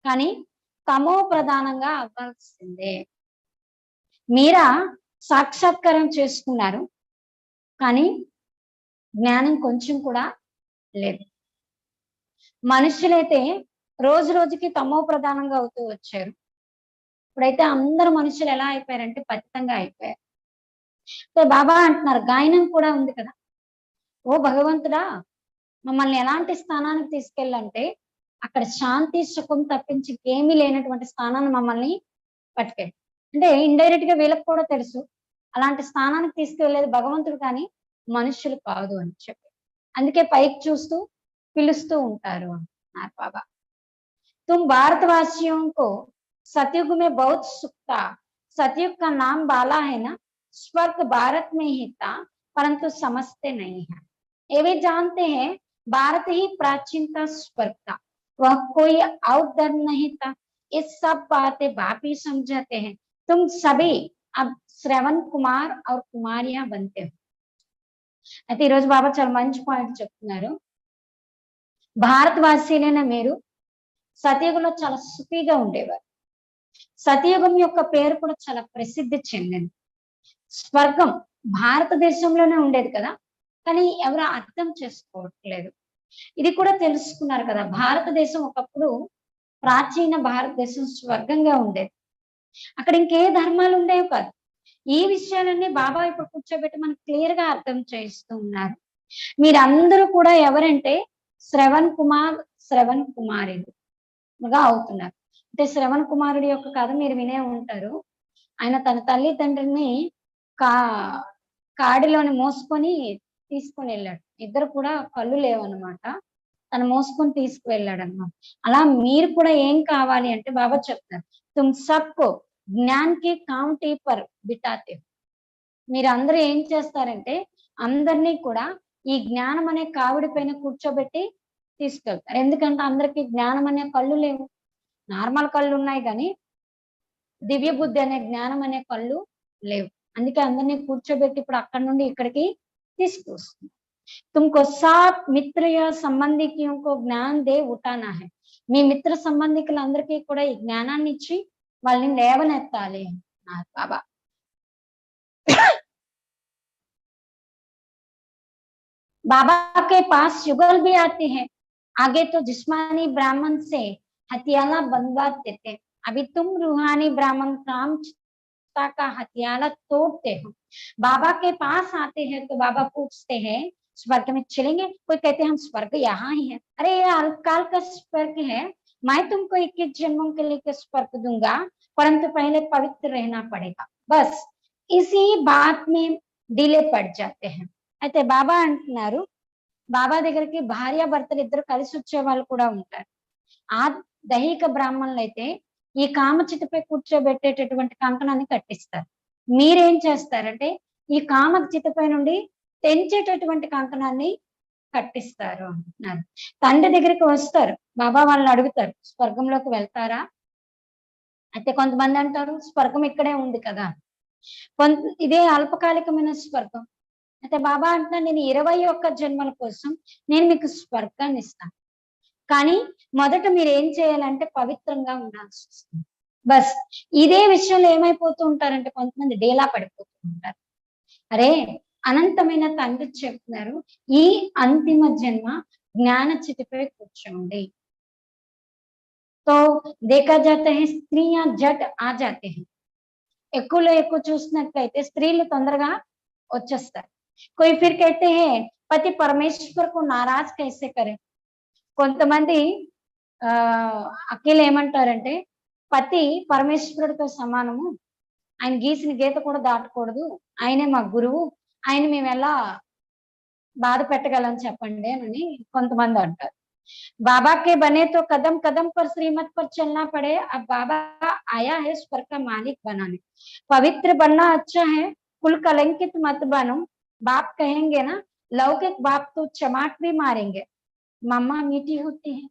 కానీ తమో ప్రధానంగా అవ్వాల్సిందే. మీరా సాక్షాత్కారం చేసుకున్నారు, కానీ జ్ఞానం కొంచెం కూడా లేదు. మనుషులైతే రోజు రోజుకి తమో ప్రధానంగా అవుతూ వచ్చారు. ఇప్పుడైతే అందరు మనుషులు ఎలా అయిపోయారంటే పతితంగా అయిపోయారు. బాబా అంటున్నారు గాయనం కూడా ఉంది కదా, ఓ భగవంతుడా మమ్మల్ని ఎలాంటి స్థానానికి తీసుకెళ్ళంటే అక్కడ శాంతి సుఖం తప్పించి ఏమీ లేనటువంటి స్థానాన్ని మమ్మల్ని పట్టుకెళ్ళి. అంటే ఇండైరెక్ట్ గా వీళ్ళకి కూడా తెలుసు అలాంటి స్థానానికి తీసుకెళ్లేది భగవంతుడు కానీ మనుషులు కాదు అని చెప్పి, అందుకే పైకి చూస్తూ పిలుస్తూ ఉంటారు అంటున్నారు బాబా. तुम भारतवासियों को सतयुग में बहुत सुख था, सतयुग का नाम बाला है ना, स्वर्ग भारत में ही था, परंतु समझते नहीं है। ये भी जानते हैं भारत ही प्राचीन का स्वर्ग था, वह कोई आउटडर नहीं था। ये सब बातें बाप ही समझाते हैं, तुम सभी अब श्रवण कुमार और कुमारियां बनते हो। అయితే ఈరోజు బాబా చాలా మంచి పాయింట్ చెప్తున్నారు. భారతవాసీలైన మీరు సతయుగంలో చాలా సుఖీగా ఉండేవారు. సతయుగం యొక్క పేరు కూడా చాలా ప్రసిద్ధి చెందింది. స్వర్గం భారతదేశంలోనే ఉండేది కదా, కానీ ఎవరు అర్థం చేసుకోవట్లేదు. ఇది కూడా తెలుసుకున్నారు కదా, భారతదేశం ఒకప్పుడు ప్రాచీన భారతదేశం స్వర్గంగా ఉండేది. అక్కడ ఇంకే ధర్మాలు ఉండేవి కాదు. ఈ విషయాలన్నీ బాబా ఇప్పుడు కూర్చోబెట్టి మనకు క్లియర్ గా అర్థం చేస్తూ ఉన్నారు. మీరందరూ కూడా ఎవరంటే శ్రవణ్ కుమార్ శ్రవణ్ కుమారులుగా అవుతున్నారు. అంటే శ్రవణ్ కుమారుడి యొక్క కథ మీరు వినే ఉంటారు. ఆయన తన తల్లిదండ్రుల్ని కాడిలోని మోసుకొని తీసుకొని వెళ్ళాడు. ఇద్దరు కూడా కళ్ళు లేవన్నమాట, తను మోసుకొని తీసుకువెళ్ళాడు అనమాట. అలా మీరు కూడా ఏం కావాలి అంటే బాబా చెప్తారు, తుమ్ సబ్కో జ్ఞాన్ కి కౌంటీ పర్ బిటాతే. మీరు అందరూ ఏం చేస్తారంటే అందరినీ కూడా ఈ జ్ఞానం అనే కావిడి పైన కూర్చోబెట్టి తీసుకెళ్తారు. ఎందుకంటే అందరికి జ్ఞానం అనే కళ్ళు లేవు, నార్మల్ కళ్ళు ఉన్నాయి కానీ దివ్య బుద్ధి అనే జ్ఞానం అనే కళ్ళు లేవు. అందుకే అందరినీ కూర్చోబెట్టి ఇప్పుడు అక్కడి నుండి ఇక్కడికి తీసుకొస్తుంది. तुमको सात मित्र या संबंधियों को ज्ञान दे उठाना है. మీ మిత్ర సంబంధికులందరికీ కూడా ఈ జ్ఞానాన్ని ఇచ్చి వాళ్ళని లేవనెత్తాలి అన్నారు బాబా. बाबा के पास युगल भी आते हैं। आगे तो जिस्मानी ब्राह्मण से हथियाला बनवाते थे, अभी तुम रूहानी ब्राह्मण काम का हथियाला तोड़ते हो। बाबा के पास आते हैं तो बाबा पूछते हैं स्वर्ग में चलेंगे, कोई कहते हैं हम स्वर्ग यहाँ ही है, अरे ये अल्पकाल का स्वर्ग है, मैं तुमको 21 जन्मों के लिए स्वर्ग दूंगा, परंतु पहले पवित्र रहना पड़ेगा। बस इसी बात में डिले पड़ जाते हैं। అయితే బాబా అంటున్నారు, బాబా దగ్గరికి భార్య భర్తలు ఇద్దరు కలిసి వచ్చే వాళ్ళు కూడా ఉంటారు. ఆ దైహిక బ్రాహ్మణులు అయితే ఈ కామచితిపై కూర్చోబెట్టేటటువంటి కంకణాన్ని కట్టిస్తారు. మీరేం చేస్తారంటే ఈ కామచితిపై నుండి తెంచేటటువంటి కంకణాన్ని కట్టిస్తారు అంటున్నారు. తండ్రి దగ్గరికి వస్తారు, బాబా వాళ్ళని అడుగుతారు స్వర్గంలోకి వెళ్తారా? అయితే కొంతమంది అంటారు స్వర్గం ఇక్కడే ఉంది కదా, ఇదే అల్పకాలికమైన స్వర్గం. అయితే బాబా అంటున్నారు నేను 21 జన్మల కోసం నేను మీకు స్వర్గాన్ని ఇస్తాను, కానీ మొదట మీరు ఏం చేయాలంటే పవిత్రంగా ఉండాల్సి వస్తుంది. బస్ ఇదే విషయంలో ఏమైపోతూ ఉంటారంటే కొంతమంది డేలా పడిపోతూ ఉంటారు. అరే అనంతమైన తండ్రి చెప్తున్నారు ఈ అంతిమ జన్మ జ్ఞాన చితిపై కూర్చోండి. तो देखा जाता है स्त्रियां जट आ जाते हैं, ఎక్కువలో ఎక్కువ చూసినట్లయితే స్త్రీలు తొందరగా వచ్చేస్తారు. कोई फिर कहते हैं पति परमेश्वर को नाराज कैसे करे, కొంతమంది అఖిల్ ఏమంటారంటే పతి పరమేశ్వరుడితో సమానము, ఆయన గీసిన గీత కూడా దాటకూడదు, ఆయనే మా గురువు, ఆయన మేము ఎలా బాధ పెట్టగలం చెప్పండి అని కొంతమంది అంటారు. बाबा के बने तो कदम कदम पर श्रीमत पर चलना पड़े, अब बाबा आया है स्वर्ग का मालिक बनाने, पवित्र बनना अच्छा है, कुल कलंकित मत बनो। बाप कहेंगे ना, लौकिक बाप तो चमाट भी मारेंगे, मम्मा मीठी होती है,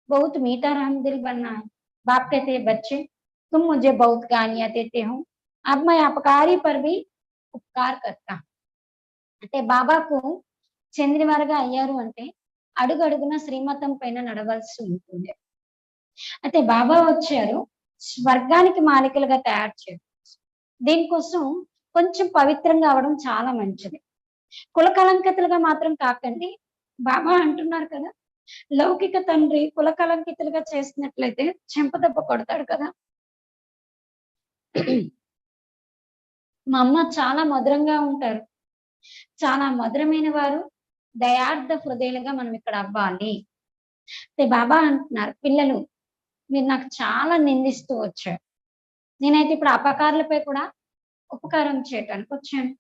बहुत मीठा रहम दिल बनना है। बाप कहते हैं बच्चे तुम मुझे बहुत गालियां देते हो, अब मैं अपकारी पर भी उपकार करता हूँ. అంటే బాబాకు చెందినవారుగా అయ్యారు అంటే అడుగడుగున శ్రీమతం పైన నడవలసి ఉంటుంది. అయితే బాబా వచ్చారు స్వర్గానికి మాలికలుగా తయారు చేయడం, దీనికోసం కొంచెం పవిత్రంగా అవడం చాలా మంచిది. కుల కలంకితులుగా మాత్రం కాకండి. బాబా అంటున్నారు కదా, లౌకిక తండ్రి కుల కలంకితులుగా చేసినట్లయితే చెంపదెబ్బ కొడతాడు కదా. మా అమ్మ చాలా మధురంగా ఉంటారు, చాలా మధురమైన వారు, దయార్థ హృదయులుగా మనం ఇక్కడ అవ్వాలి. అయితే బాబా అంటున్నారు పిల్లలు మీరు నాకు చాలా నిందిస్తూ వచ్చారు, నేనైతే ఇప్పుడు అపకారులపై కూడా ఉపకారం చేయటానికి వచ్చాను.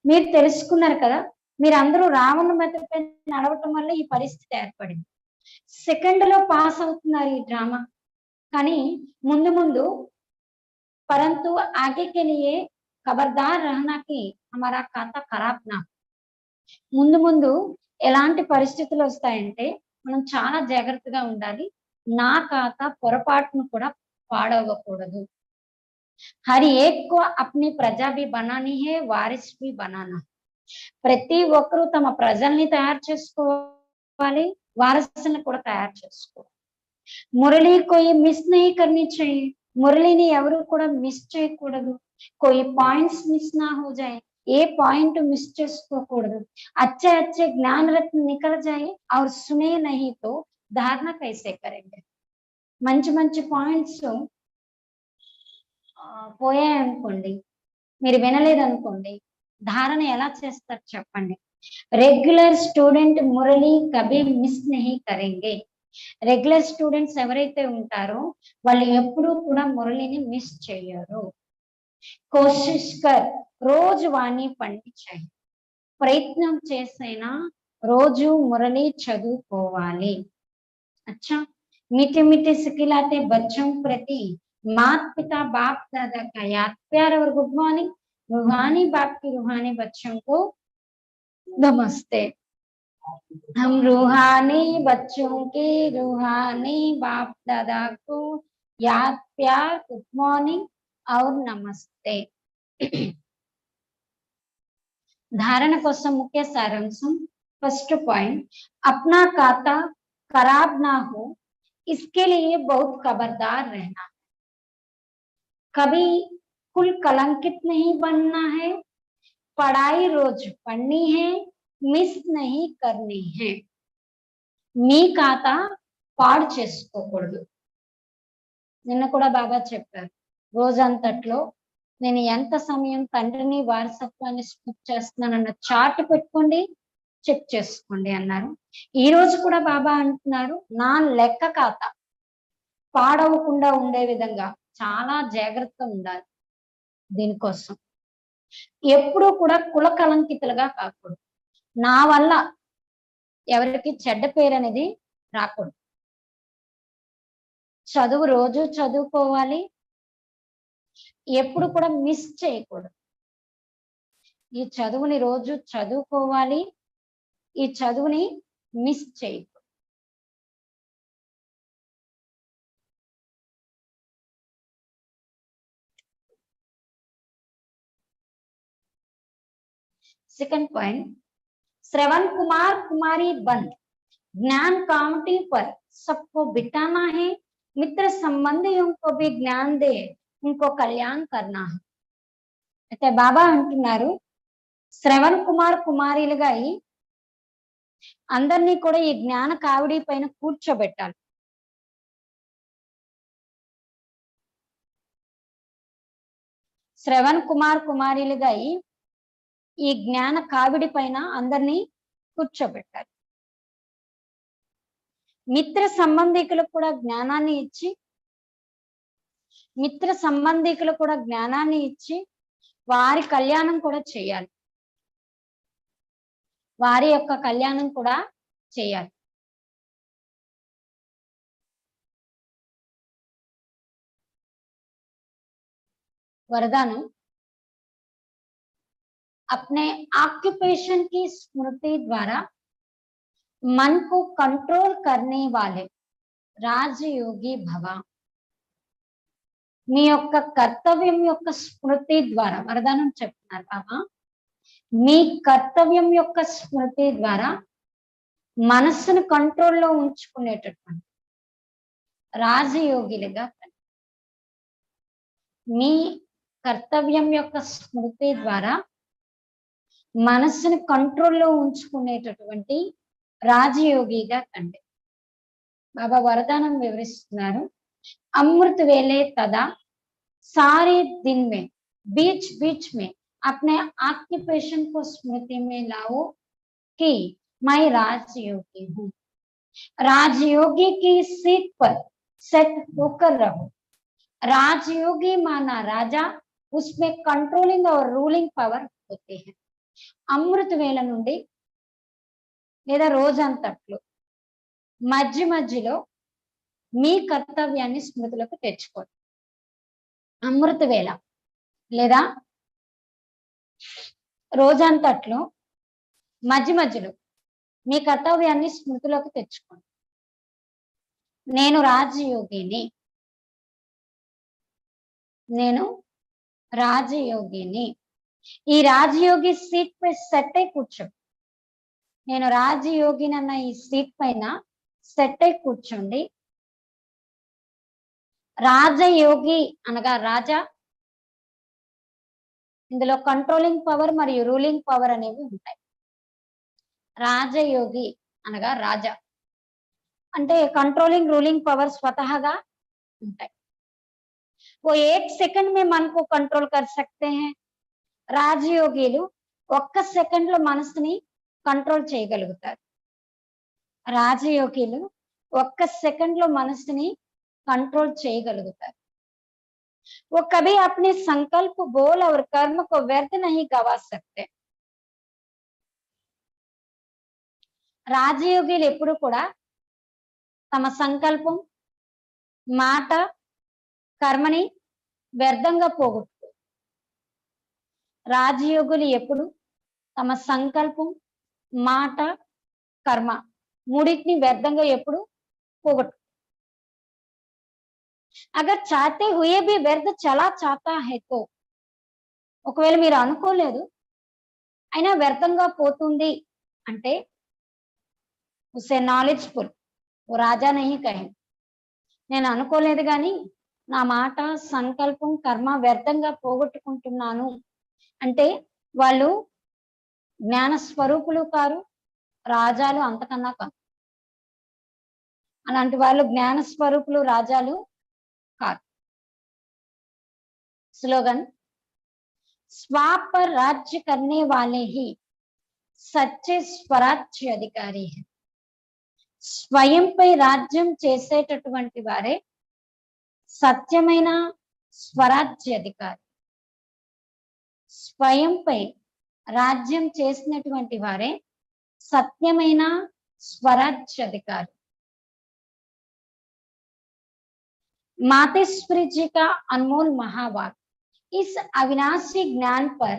మీరు తెలుసుకున్నారు కదా, మీరు అందరూ రావణ మెతపై నడవటం వల్ల ఈ పరిస్థితి ఏర్పడింది. సెకండ్ లో పాస్ అవుతున్నారు ఈ డ్రామా, కానీ ముందు ముందు परंतु आगे के लिए खबरदार रहना कि हमारा खाता खराब ना, ముందు ముందు ఎలాంటి పరిస్థితులు వస్తాయంటే మనం చాలా జాగ్రత్తగా ఉండాలి, నా ఖాతా పొరపాటును కూడా పాడవకూడదు. हर एक को अपनी प्रजा भी बनानी है, वारिस भी बनाना. ప్రతి ఒక్కరూ తమ ప్రజల్ని తయారు చేసుకోవాలి, వారసులను కూడా తయారు చేసుకోవాలి. మురళి कोई मिस नहीं करनी चाहिए, మురళిని ఎవరు కూడా మిస్ చేయకూడదు. कोई पॉइंट्स मिस ना हो जाए, ఏ పాయింట్ మిస్ చేసుకోకూడదు. अच्छे अच्छे ज्ञान रत्न निकल जाए और सुने नहीं तो धारणा कैसे करेंगे. మంచి మంచి పాయింట్స్ పోయాయనుకోండి, మీరు వినలేదనుకోండి, ధారణ ఎలా చేస్తారు చెప్పండి. రెగ్యులర్ స్టూడెంట్ మురళి కభీ మిస్ నహీ కరెంగే. రెగ్యులర్ స్టూడెంట్స్ ఎవరైతే ఉంటారో వాళ్ళు ఎప్పుడూ కూడా మురళిని మిస్ చేయరు. కోషిష్ కర్ రోజు వాణి పండించాయి, ప్రయత్నం చేసైనా రోజు మురళి చదువుకోవాలి. अच्छा मीठे मीठे सिखिलाते बच्चों प्रति माता पिता बाप दादा का याद प्यार और गुड मॉर्निंग. रूहानी बाप की रूहानी बच्चों को नमस्ते. हम रूहानी बच्चों के रूहानी बाप दादा को याद प्यार गुड मॉर्निंग और नमस्ते. धारण కోసం मुख्य सारांशం. फर्स्ट पॉइंट, अपना खाता खराब ना हो इसके लिए बहुत खबरदार रहना है. कभी कुल कलंकित नहीं बनना है, पढ़ाई रोज पढ़नी है, మిస్ నహీ కర్నీ హై. మీ ఖాతా పాడు చేసుకోకూడదు. నిన్న కూడా బాగా చెప్పారు. రోజంతట్లో నేను ఎంత సమయం తండ్రిని వారసత్వాన్ని స్కిప్ చేస్తున్నానన్న చార్ట్ పెట్టుకోండి, చెక్ చేసుకోండి అన్నారు. ఈ రోజు కూడా బాబా అంటున్నారు, నా లెక్క ఖాతా పాడవకుండా ఉండే విధంగా చాలా జాగ్రత్త ఉండాలి. దీనికోసం ఎప్పుడూ కూడా కుల కలంకితులుగా కాకూడదు. నా వల్ల ఎవరికి చెడ్డ పేరు అనేది రాకూడదు. చదువు రోజు చదువుకోవాలి, ఎప్పుడు కూడా మిస్ చేయకూడదు. ఈ చదువుని రోజు చదువుకోవాలి, ఈ చదువుని మిస్ చేయకూడదు. सेकंड पॉइंट, श्रवण कुमार कुमारी बन ज्ञान काउंटी पर सबको बिठाना है, मित्र संबंधियों को भी ज्ञान दे, उनको कल्याण करना है. అయితే బాబా అంటున్నారు, శ్రవణ్ కుమార్ కుమారీలుగా అయి అందరినీ కూడా ఈ జ్ఞాన కావిడి పైన కూర్చోబెట్టాలి. శ్రవణ్ కుమార్ కుమారీలుగా అయి ఈ జ్ఞాన కావిడి పైన అందరినీ కూర్చోబెట్టాలి. మిత్ర సంబంధికులకు కూడా జ్ఞానాన్ని ఇచ్చి, మిత్ర సంబంధికులకు కూడా జ్ఞానాన్ని ఇచ్చి వారి కళ్యాణం కూడా చేయాలి. వారి యొక్క కళ్యాణం కూడా చేయాలి. वरदान, अपने ऑक्यूपेशन की स्मृति द्वारा मन को कंट्रोल करने वाले राजयोगी भव. మీ యొక్క కర్తవ్యం యొక్క స్మృతి ద్వారా వరదానం చెప్తున్నారు బాబా, మీ కర్తవ్యం యొక్క స్మృతి ద్వారా మనస్సును కంట్రోల్లో ఉంచుకునేటటువంటి రాజయోగిలుగా, మీ కర్తవ్యం యొక్క స్మృతి ద్వారా మనస్సును కంట్రోల్లో ఉంచుకునేటటువంటి రాజయోగిగా కండి. బాబా వరదానం వివరిస్తున్నారు, अमृत वेले तदा सारे दिन में बीच बीच में अपने ऑक्यूपेशन को स्मृति में लाओ कि मैं राजयोगी हूँ. राजयोगी की सीट पर सेट होकर रहो. राजयोगी माना राजा, उसमें कंट्रोलिंग और रूलिंग पावर होते हैं. अमृत वेल నుండి లేదా రోజంతట్లో మధ్య మధ్యలో మీ కర్తవ్యాన్ని స్మృతిలోకి తెచ్చుకోండి. అమృత వేళ లేదా రోజంతట్లో మధ్య మధ్యలో మీ కర్తవ్యాన్ని స్మృతిలోకి తెచ్చుకోండి. నేను రాజయోగిని, నేను రాజయోగిని. ఈ రాజయోగి సీట్ పై సెట్ అయి కూర్చో. నేను రాజయోగిని అన్న ఈ సీట్ పైన సెట్ అయి కూర్చోండి. రాజయోగి అనగా రాజా, ఇందులో కంట్రోలింగ్ పవర్ మరియు రూలింగ్ పవర్ అనేవి ఉంటాయి. రాజయోగి అనగా రాజా అంటే కంట్రోలింగ్ రూలింగ్ పవర్ స్వతహాగా ఉంటాయి. वो 1 सेकंड में मन को कंट्रोल कर सकते हैं. రాజయోగిలు 1 సెకండ్ లో మనసుని కంట్రోల్ చేయగలుగుతారు. రాజయోగిలు 1 సెకండ్ లో మనసుని कंट्रोल చేయగలుగుతారు. वो कभी अपने संकल्प, बोल और कर्म को व्यर्थ नहीं गवा सकते. రాజయోగిలు ఎప్పుడు కూడా తమ సంకల్పం, మాట, కర్మని వ్యర్థంగా పోగొట్టుకోరు. రాజయోగులు ఎప్పుడు తమ సంకల్పం, మాట, కర్మ మూడింటిని వ్యర్థంగా ఎప్పుడు పోగొట్టు. అగర్ చాతే హుయే భీ వ్యర్థ చలా చాతా హై తో, ఒకవేళ మీరు అనుకోలేదు అయినా వ్యర్థంగా పోతుంది అంటే ఉసే నాలెడ్జ్ఫుల్ ఓ రాజా నహీ కహే. నేను అనుకోలేదు కానీ నా మాట, సంకల్పం, కర్మ వ్యర్థంగా పోగొట్టుకుంటున్నాను అంటే వాళ్ళు జ్ఞాన స్వరూపులు కారు, రాజాలు అంతకన్నా కాదు. అలాంటి వాళ్ళు జ్ఞాన స్వరూపులు, రాజాలు కాదు. स्लोगन, स्वा पर राज्य करने वाले ही సచ్చే స్వరాజ్య అధికారి. స్వయంపై రాజ్యం చేసేటటువంటి వారే సత్యమైన స్వరాజ్య అధికారి. స్వయంపై రాజ్యం చేసినటువంటి వారే సత్యమైన స్వరాజ్య అధికారి. मातेश्वरी जी का अनमोल महावाक्य, इस अविनाशी ज्ञान पर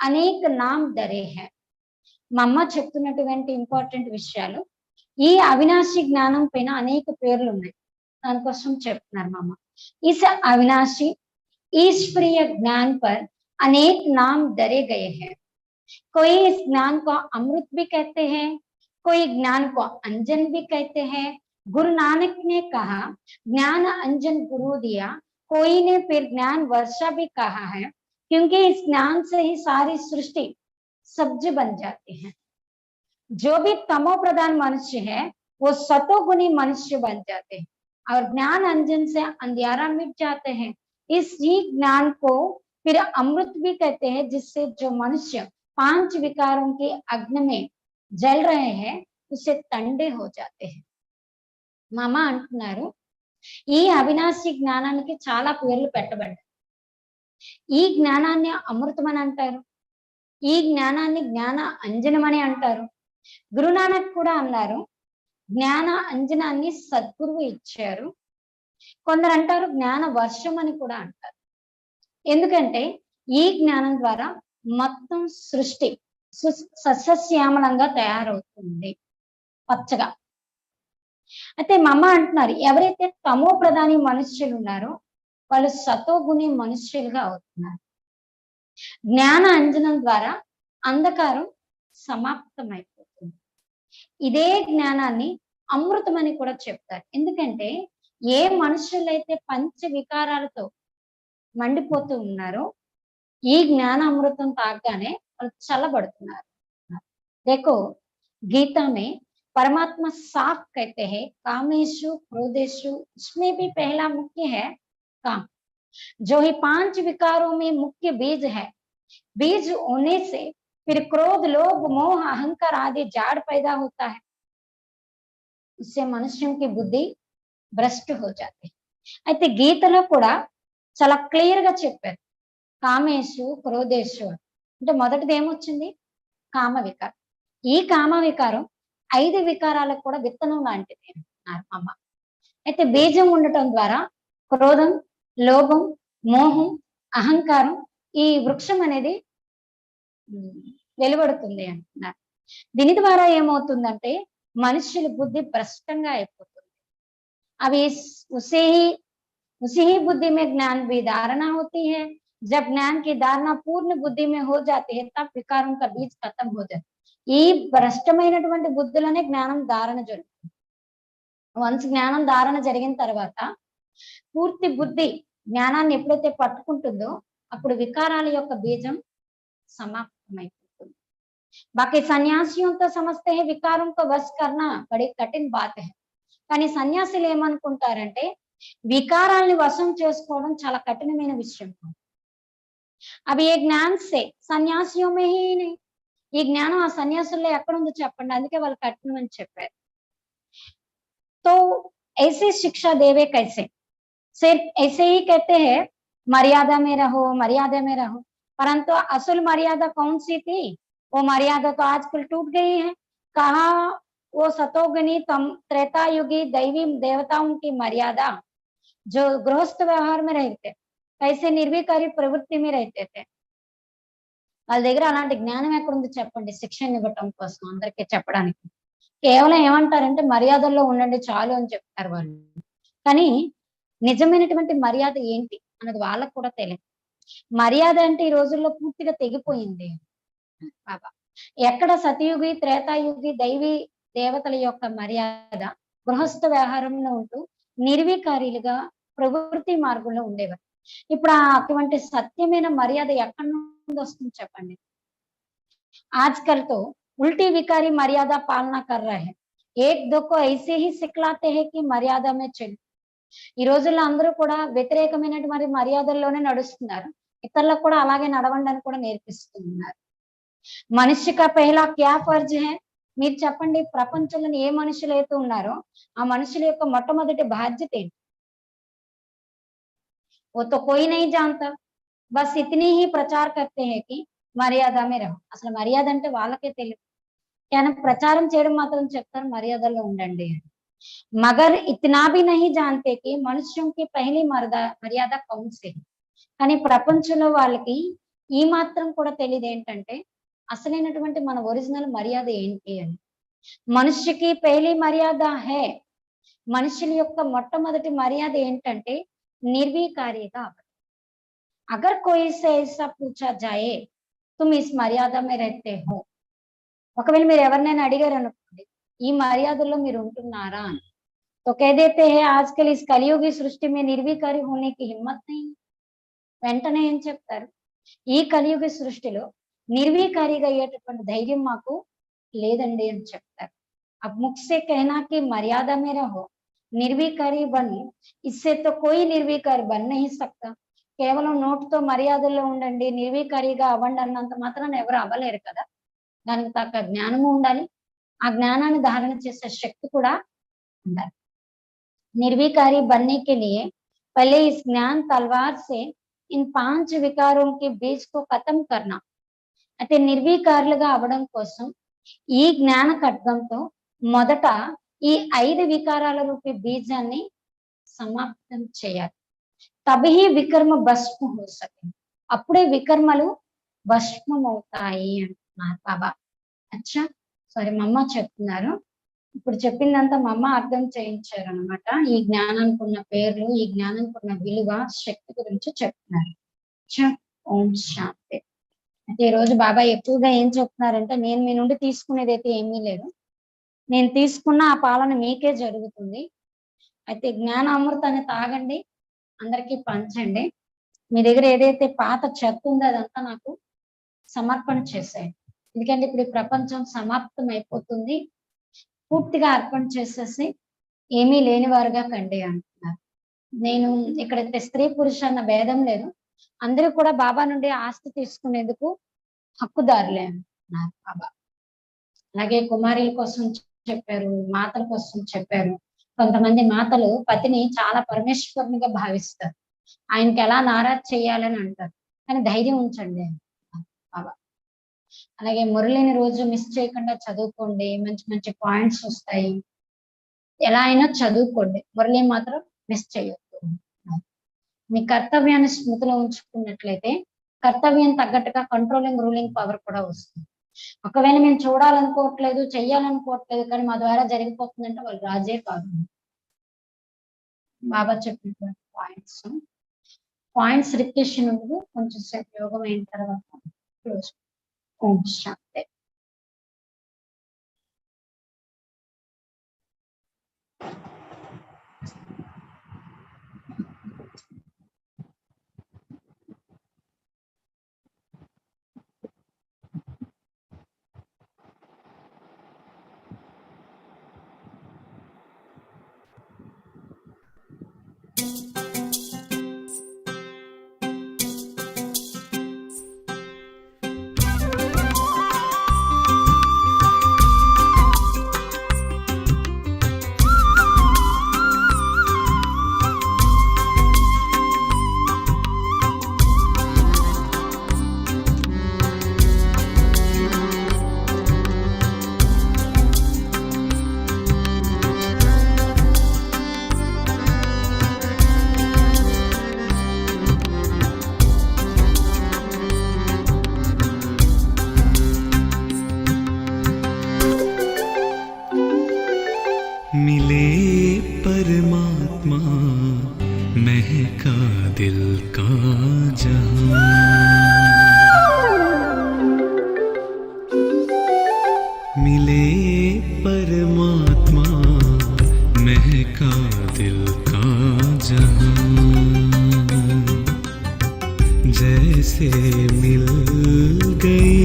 అనేక నామ్ ధరే హై. మా అమ్మ చెప్తున్నటువంటి ఇంపార్టెంట్ విషయాలు. ఈ అవినాశి జ్ఞానం పైన అనేక పేర్లు ఉన్నాయి, దానికోసం చెప్తున్నారు మా అమ్మ. इस अविनाशी ईश्वरीय ज्ञान पर अनेक नाम धरे गए हैं. कोई इस ज्ञान को अमृत भी कहते हैं, कोई ज्ञान को अंजन भी कहते हैं. गुरु नानक ने कहा ज्ञान अंजन गुरु दिया, कोई ने फिर ज्ञान वर्षा भी कहा है, क्योंकि इस ज्ञान से ही सारी सृष्टि सब्जी बन जाती है. जो भी तमो प्रधान मनुष्य है वो सतोगुणी मनुष्य बन जाते हैं और ज्ञान अंजन से अंधियारा मिट जाते हैं. इसी ज्ञान को फिर अमृत भी कहते हैं, जिससे जो मनुष्य 5 विकारों की अग्नि में जल रहे हैं उससे ठंडे हो जाते हैं. మామ అంటున్నారు, ఈ అవినాశి జ్ఞానానికి చాలా పేర్లు పెట్టబడ్డాయి. ఈ జ్ఞానాన్ని అమృతం అని అంటారు, ఈ జ్ఞానాన్ని జ్ఞాన అంజనమని అంటారు. గురునానక్ కూడా అన్నారు జ్ఞాన అంజనాన్ని సద్గురువు ఇచ్చారు. కొందరు అంటారు జ్ఞాన వర్షం అని కూడా అంటారు. ఎందుకంటే ఈ జ్ఞానం ద్వారా మొత్తం సృష్టి సస్యశ్యామలంగా తయారవుతుంది, పచ్చగా. అయితే మా అమ్మ అంటున్నారు ఎవరైతే తమో ప్రధాని మనుష్యులు ఉన్నారో వాళ్ళు సతోగుణి మనుష్యులుగా అవుతున్నారు. జ్ఞాన అంజనం ద్వారా అంధకారం సమాప్తమైపోతుంది. ఇదే జ్ఞానాన్ని అమృతం అని కూడా చెప్తారు. ఎందుకంటే ఏ మనుషులైతే పంచ వికారాలతో మండిపోతూ ఉన్నారో ఈ జ్ఞాన అమృతం తాగగానే వాళ్ళు చల్లబడుతున్నారు. देखो गीता में परमात्मा साफ कहते हैं कामेशु क्रोधेशु, इसमें भी पहला मुख्य है काम, जो ही 5 विकारों में मुख्य बीज है. बीज होने से फिर क्रोध लोभ मोह अहंकार आदि जाड़ पैदा होता है. इससे मनुष्यों की बुद्धि भ्रष्ट हो जाती है. అయితే గీతలో కూడా చాలా క్లియర్ గా చెప్పారు కామేషు క్రోధేషు అంటే మొదటిది ఏమొచ్చింది కామ వికారం. ఈ కామ వికారం 5 వికారాలకు కూడా విత్తనం లాంటిది అన్నారు అమ్మ. అయితే బీజం ఉండటం ద్వారా క్రోధం లోభం మోహం అహంకారం ఈ వృక్షం అనేది వెలువడుతుంది అంటున్నారు. దీని ద్వారా ఏమవుతుందంటే మనుషుల బుద్ధి భ్రష్టంగా అయిపోతుంది. అవి उसी ही बुद्धि में ज्ञान भी धारणा होती है. जब ज्ञान की धारणा पूर्ण बुद्धि में हो जाती है तब विकारों का बीज खत्म हो जाता है. ఈ భ్రష్టమైనటువంటి బుద్ధులనే జ్ఞానం ధారణ జరుగుతుంది. వన్స్ జ్ఞానం ధారణ జరిగిన తర్వాత పూర్తి బుద్ధి జ్ఞానాన్ని ఎప్పుడైతే పట్టుకుంటుందో అప్పుడు వికారాల యొక్క బీజం समाप्तమైపోతుంది. बाकी సన్యాసిयों तो समझते हैं विकारों को वश करना बड़ी कठिन बात है. కానీ సన్యాసులు ఏమనుకుంటారంటే వికారాల్ని వశం చేసుకోవడం చాలా కఠినమైన విషయం. అవి ఏ జ్ఞాన్ సే సన్యాసిयों में ही नहीं. ఈ జ్ఞానం ఆ సన్యాసుల్లో ఎక్కడుందో చెప్పండి, అందుకే వాళ్ళు కఠినం అని చెప్పారు. तो ऐसे शिक्षा देवे कैसे, सिर्फ ऐसे ही कहते हैं मर्यादा में रहो मर्यादा में रहो, परंतु असल मर्यादा कौन सी थी? वो मर्यादा तो आजकल टूट गई है. कहा वो सतोगुनी त्रेता युगी दैवी देवताओं की मर्यादा जो गृहस्थ व्यवहार में रहते कैसे निर्विकारी प्रवृत्ति में रहते थे, వాళ్ళ దగ్గర అలాంటి జ్ఞానం ఎక్కడుంది చెప్పండి శిక్షణ ఇవ్వటం కోసం అందరికీ చెప్పడానికి. కేవలం ఏమంటారంటే మర్యాదల్లో ఉండండి చాలు అని చెప్తారు వాళ్ళు. కానీ నిజమైనటువంటి మర్యాద ఏంటి అన్నది వాళ్ళకు కూడా తెలియదు. మర్యాద అంటే ఈ రోజుల్లో పూర్తిగా తెగిపోయింది బాబా. ఎక్కడ సతయుగి త్రేతాయుగి దైవీ దేవతల యొక్క మర్యాద గృహస్థ వ్యవహారంలో ఉంటూ నిర్వికారీలుగా ప్రవృత్తి మార్గంలో ఉండేవారు. ఇప్పుడు అటువంటి సత్యమైన మర్యాద ఎక్కడి నుండి వస్తుంది చెప్పండి. आजकल तो उल्टी विकारी मर्यादा पालना कर रहे हैं, एक दो को ऐसे ही सिखलाते हैं कि మర్యాద में चल। ఈ రోజుల్లో అందరూ కూడా వ్యతిరేకమైనటువంటి మర్యాదల్లోనే నడుస్తున్నారు, ఇతరులకు కూడా అలాగే నడవండి అని కూడా నేర్పిస్తున్నారు। మనిషి కా పహలా క్యా ఫర్జ్ హై, మీరు చెప్పండి, ప్రపంచంలో ఏ మనుషులు అయితే ఉన్నారో ఆ మనుషుల యొక్క మొట్టమొదటి బాధ్యత ఏంటి? वो तो कोई नहीं जानता, बस इतनी ही प्रचार करते हैं कि మర్యాద में रहो। అసలు మర్యాద అంటే వాళ్ళకే తెలియదు, కానీ ప్రచారం చేయడం మాత్రం చెప్తారు మర్యాదలో ఉండండి అని। मगर इतना भी नहीं जानते कि మనుష్యం की पहली మర్యాద कौन से है। కానీ ప్రపంచంలో వాళ్ళకి ఈ మాత్రం కూడా తెలియదు ఏంటంటే అసలైనటువంటి మన ఒరిజినల్ మర్యాద ఏంటి అని। మనిషికి పహली మర్యాద హై, మనుషుల యొక్క మొట్టమొదటి మర్యాద ఏంటంటే నిర్వీకారిగా అవ్వడం। अगर कोई से ऐसा पूछा जाए तुम इस मर्यादा में रहते हो, ఒకవేళ మీరు ఎవరినైనా అడిగారు అనుకోండి ఈ మర్యాదలో మీరు ఉంటున్నారా అని, तो कह देते हैं आजकल इस कलियुगी सृष्टि में निर्विकारी होने की हिम्मत नहीं। వెంటనే ఏం చెప్తారు, ఈ కలియుగ సృష్టిలో నిర్వీకారిగా అయ్యేటటువంటి ధైర్యం మాకు లేదండి అని చెప్తారు। अब मुख से कहना कि मर्यादा में रहो, निर्विकारी बनो, इससे तो कोई निर्विकार बन नहीं सकता। కేవలం నోటితో మర్యాదల్లో ఉండండి, నిర్వీకారిగా అవ్వండి అన్నంత మాత్రాన ఎవరు అవ్వలేరు కదా, దానికి తగ్గ జ్ఞానము ఉండాలి, ఆ జ్ఞానాన్ని ధారణ చేసే శక్తి కూడా ఉండాలి। निर्विकारी बनने के लिए पहले इस ज्ञान तलवार से इन 5 विकारों के बीज को खत्म करना। అయితే నిర్వీకారులుగా అవ్వడం కోసం ఈ జ్ఞాన ఖడ్గంతో మొదట ఈ 5 వికారాల రూపీ బీజాన్ని సమాప్తం చేయాలి। తబి వికర్మ భస్మ హో సకే, అప్పుడే వికర్మలు భస్మం అవుతాయి అంటున్నారు బాబా। అచ్చా, సారీ మమ్మ చెప్తున్నారు, ఇప్పుడు చెప్పిందంతా మా అమ్మ అర్థం చేయించారు అనమాట। ఈ జ్ఞానానికి ఉన్న పేర్లు, ఈ జ్ఞానానికి ఉన్న విలువ, శక్తి గురించి చెప్తున్నారు। ఓం శాంతి। అయితే ఈ రోజు బాబా ఎక్కువగా ఏం చెప్తున్నారంటే, నేను మీ నుండి తీసుకునేది అయితే ఏమీ లేదు, నేను తీసుకున్న ఆ పాలన మీకే జరుగుతుంది। అయితే జ్ఞాన అమృతాన్ని తాగండి, అందరికీ పంచండి, మీ దగ్గర ఏదైతే పాత చెత్త ఉందో అదంతా నాకు సమర్పణ చేసేయండి, ఎందుకంటే ఇప్పుడు ఈ ప్రపంచం సమాప్తం అయిపోతుంది, పూర్తిగా అర్పణ చేసేసి ఏమీ లేని వారుగా కండి అంటున్నారు। నేను ఇక్కడైతే స్త్రీ పురుష అన్న భేదం లేదు, అందరూ కూడా బాబా నుండి ఆస్తి తీసుకునేందుకు హక్కుదారులే అంటున్నారు బాబా। అలాగే కుమారుల కోసం చెప్పారు, మాతల కోసం చెప్పారు। కొంతమంది మాతలు పతిని చాలా పరమేశ్వరునిగా భావిస్తారు, ఆయనకి ఎలా నారాజ్ చేయాలని అంటారు, కానీ ధైర్యం ఉంచండి అంటున్నారు బాబా। అలాగే మురళిని రోజు మిస్ చేయకుండా చదువుకోండి, మంచి మంచి పాయింట్స్ వస్తాయి, ఎలా అయినా చదువుకోండి, మురళి మాత్రం మిస్ చేయొద్దు। మీ కర్తవ్యాన్ని స్మృతిలో ఉంచుకున్నట్లయితే కర్తవ్యం తగ్గట్టుగా కంట్రోలింగ్ రూలింగ్ పవర్ కూడా వస్తుంది। ఒకవేళ మేము చూడాలనుకోవట్లేదు, చెయ్యాలనుకోవట్లేదు, కానీ మా ద్వారా జరిగిపోతుందంటే వాళ్ళు రాజే కాదు। బాబా చెప్పినటువంటి పాయింట్స్ రిపిటేషన్ ఉండదు, కొంచెం సేపు యోగం అయిన తర్వాత క్లోజ్। ఓం శాంతి। मिले परमात्मा महका दिल का जहां, मिले परमात्मा महका दिल का जहां, जैसे मिल गई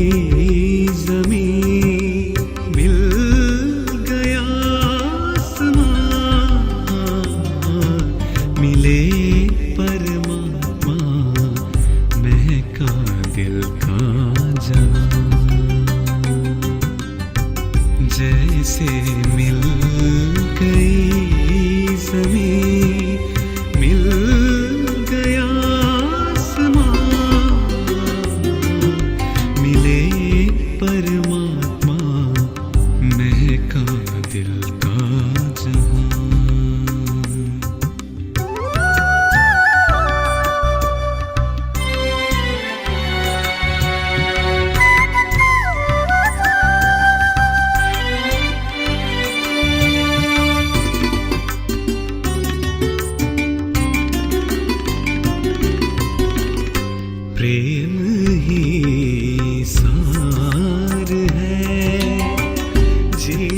प्रेम ही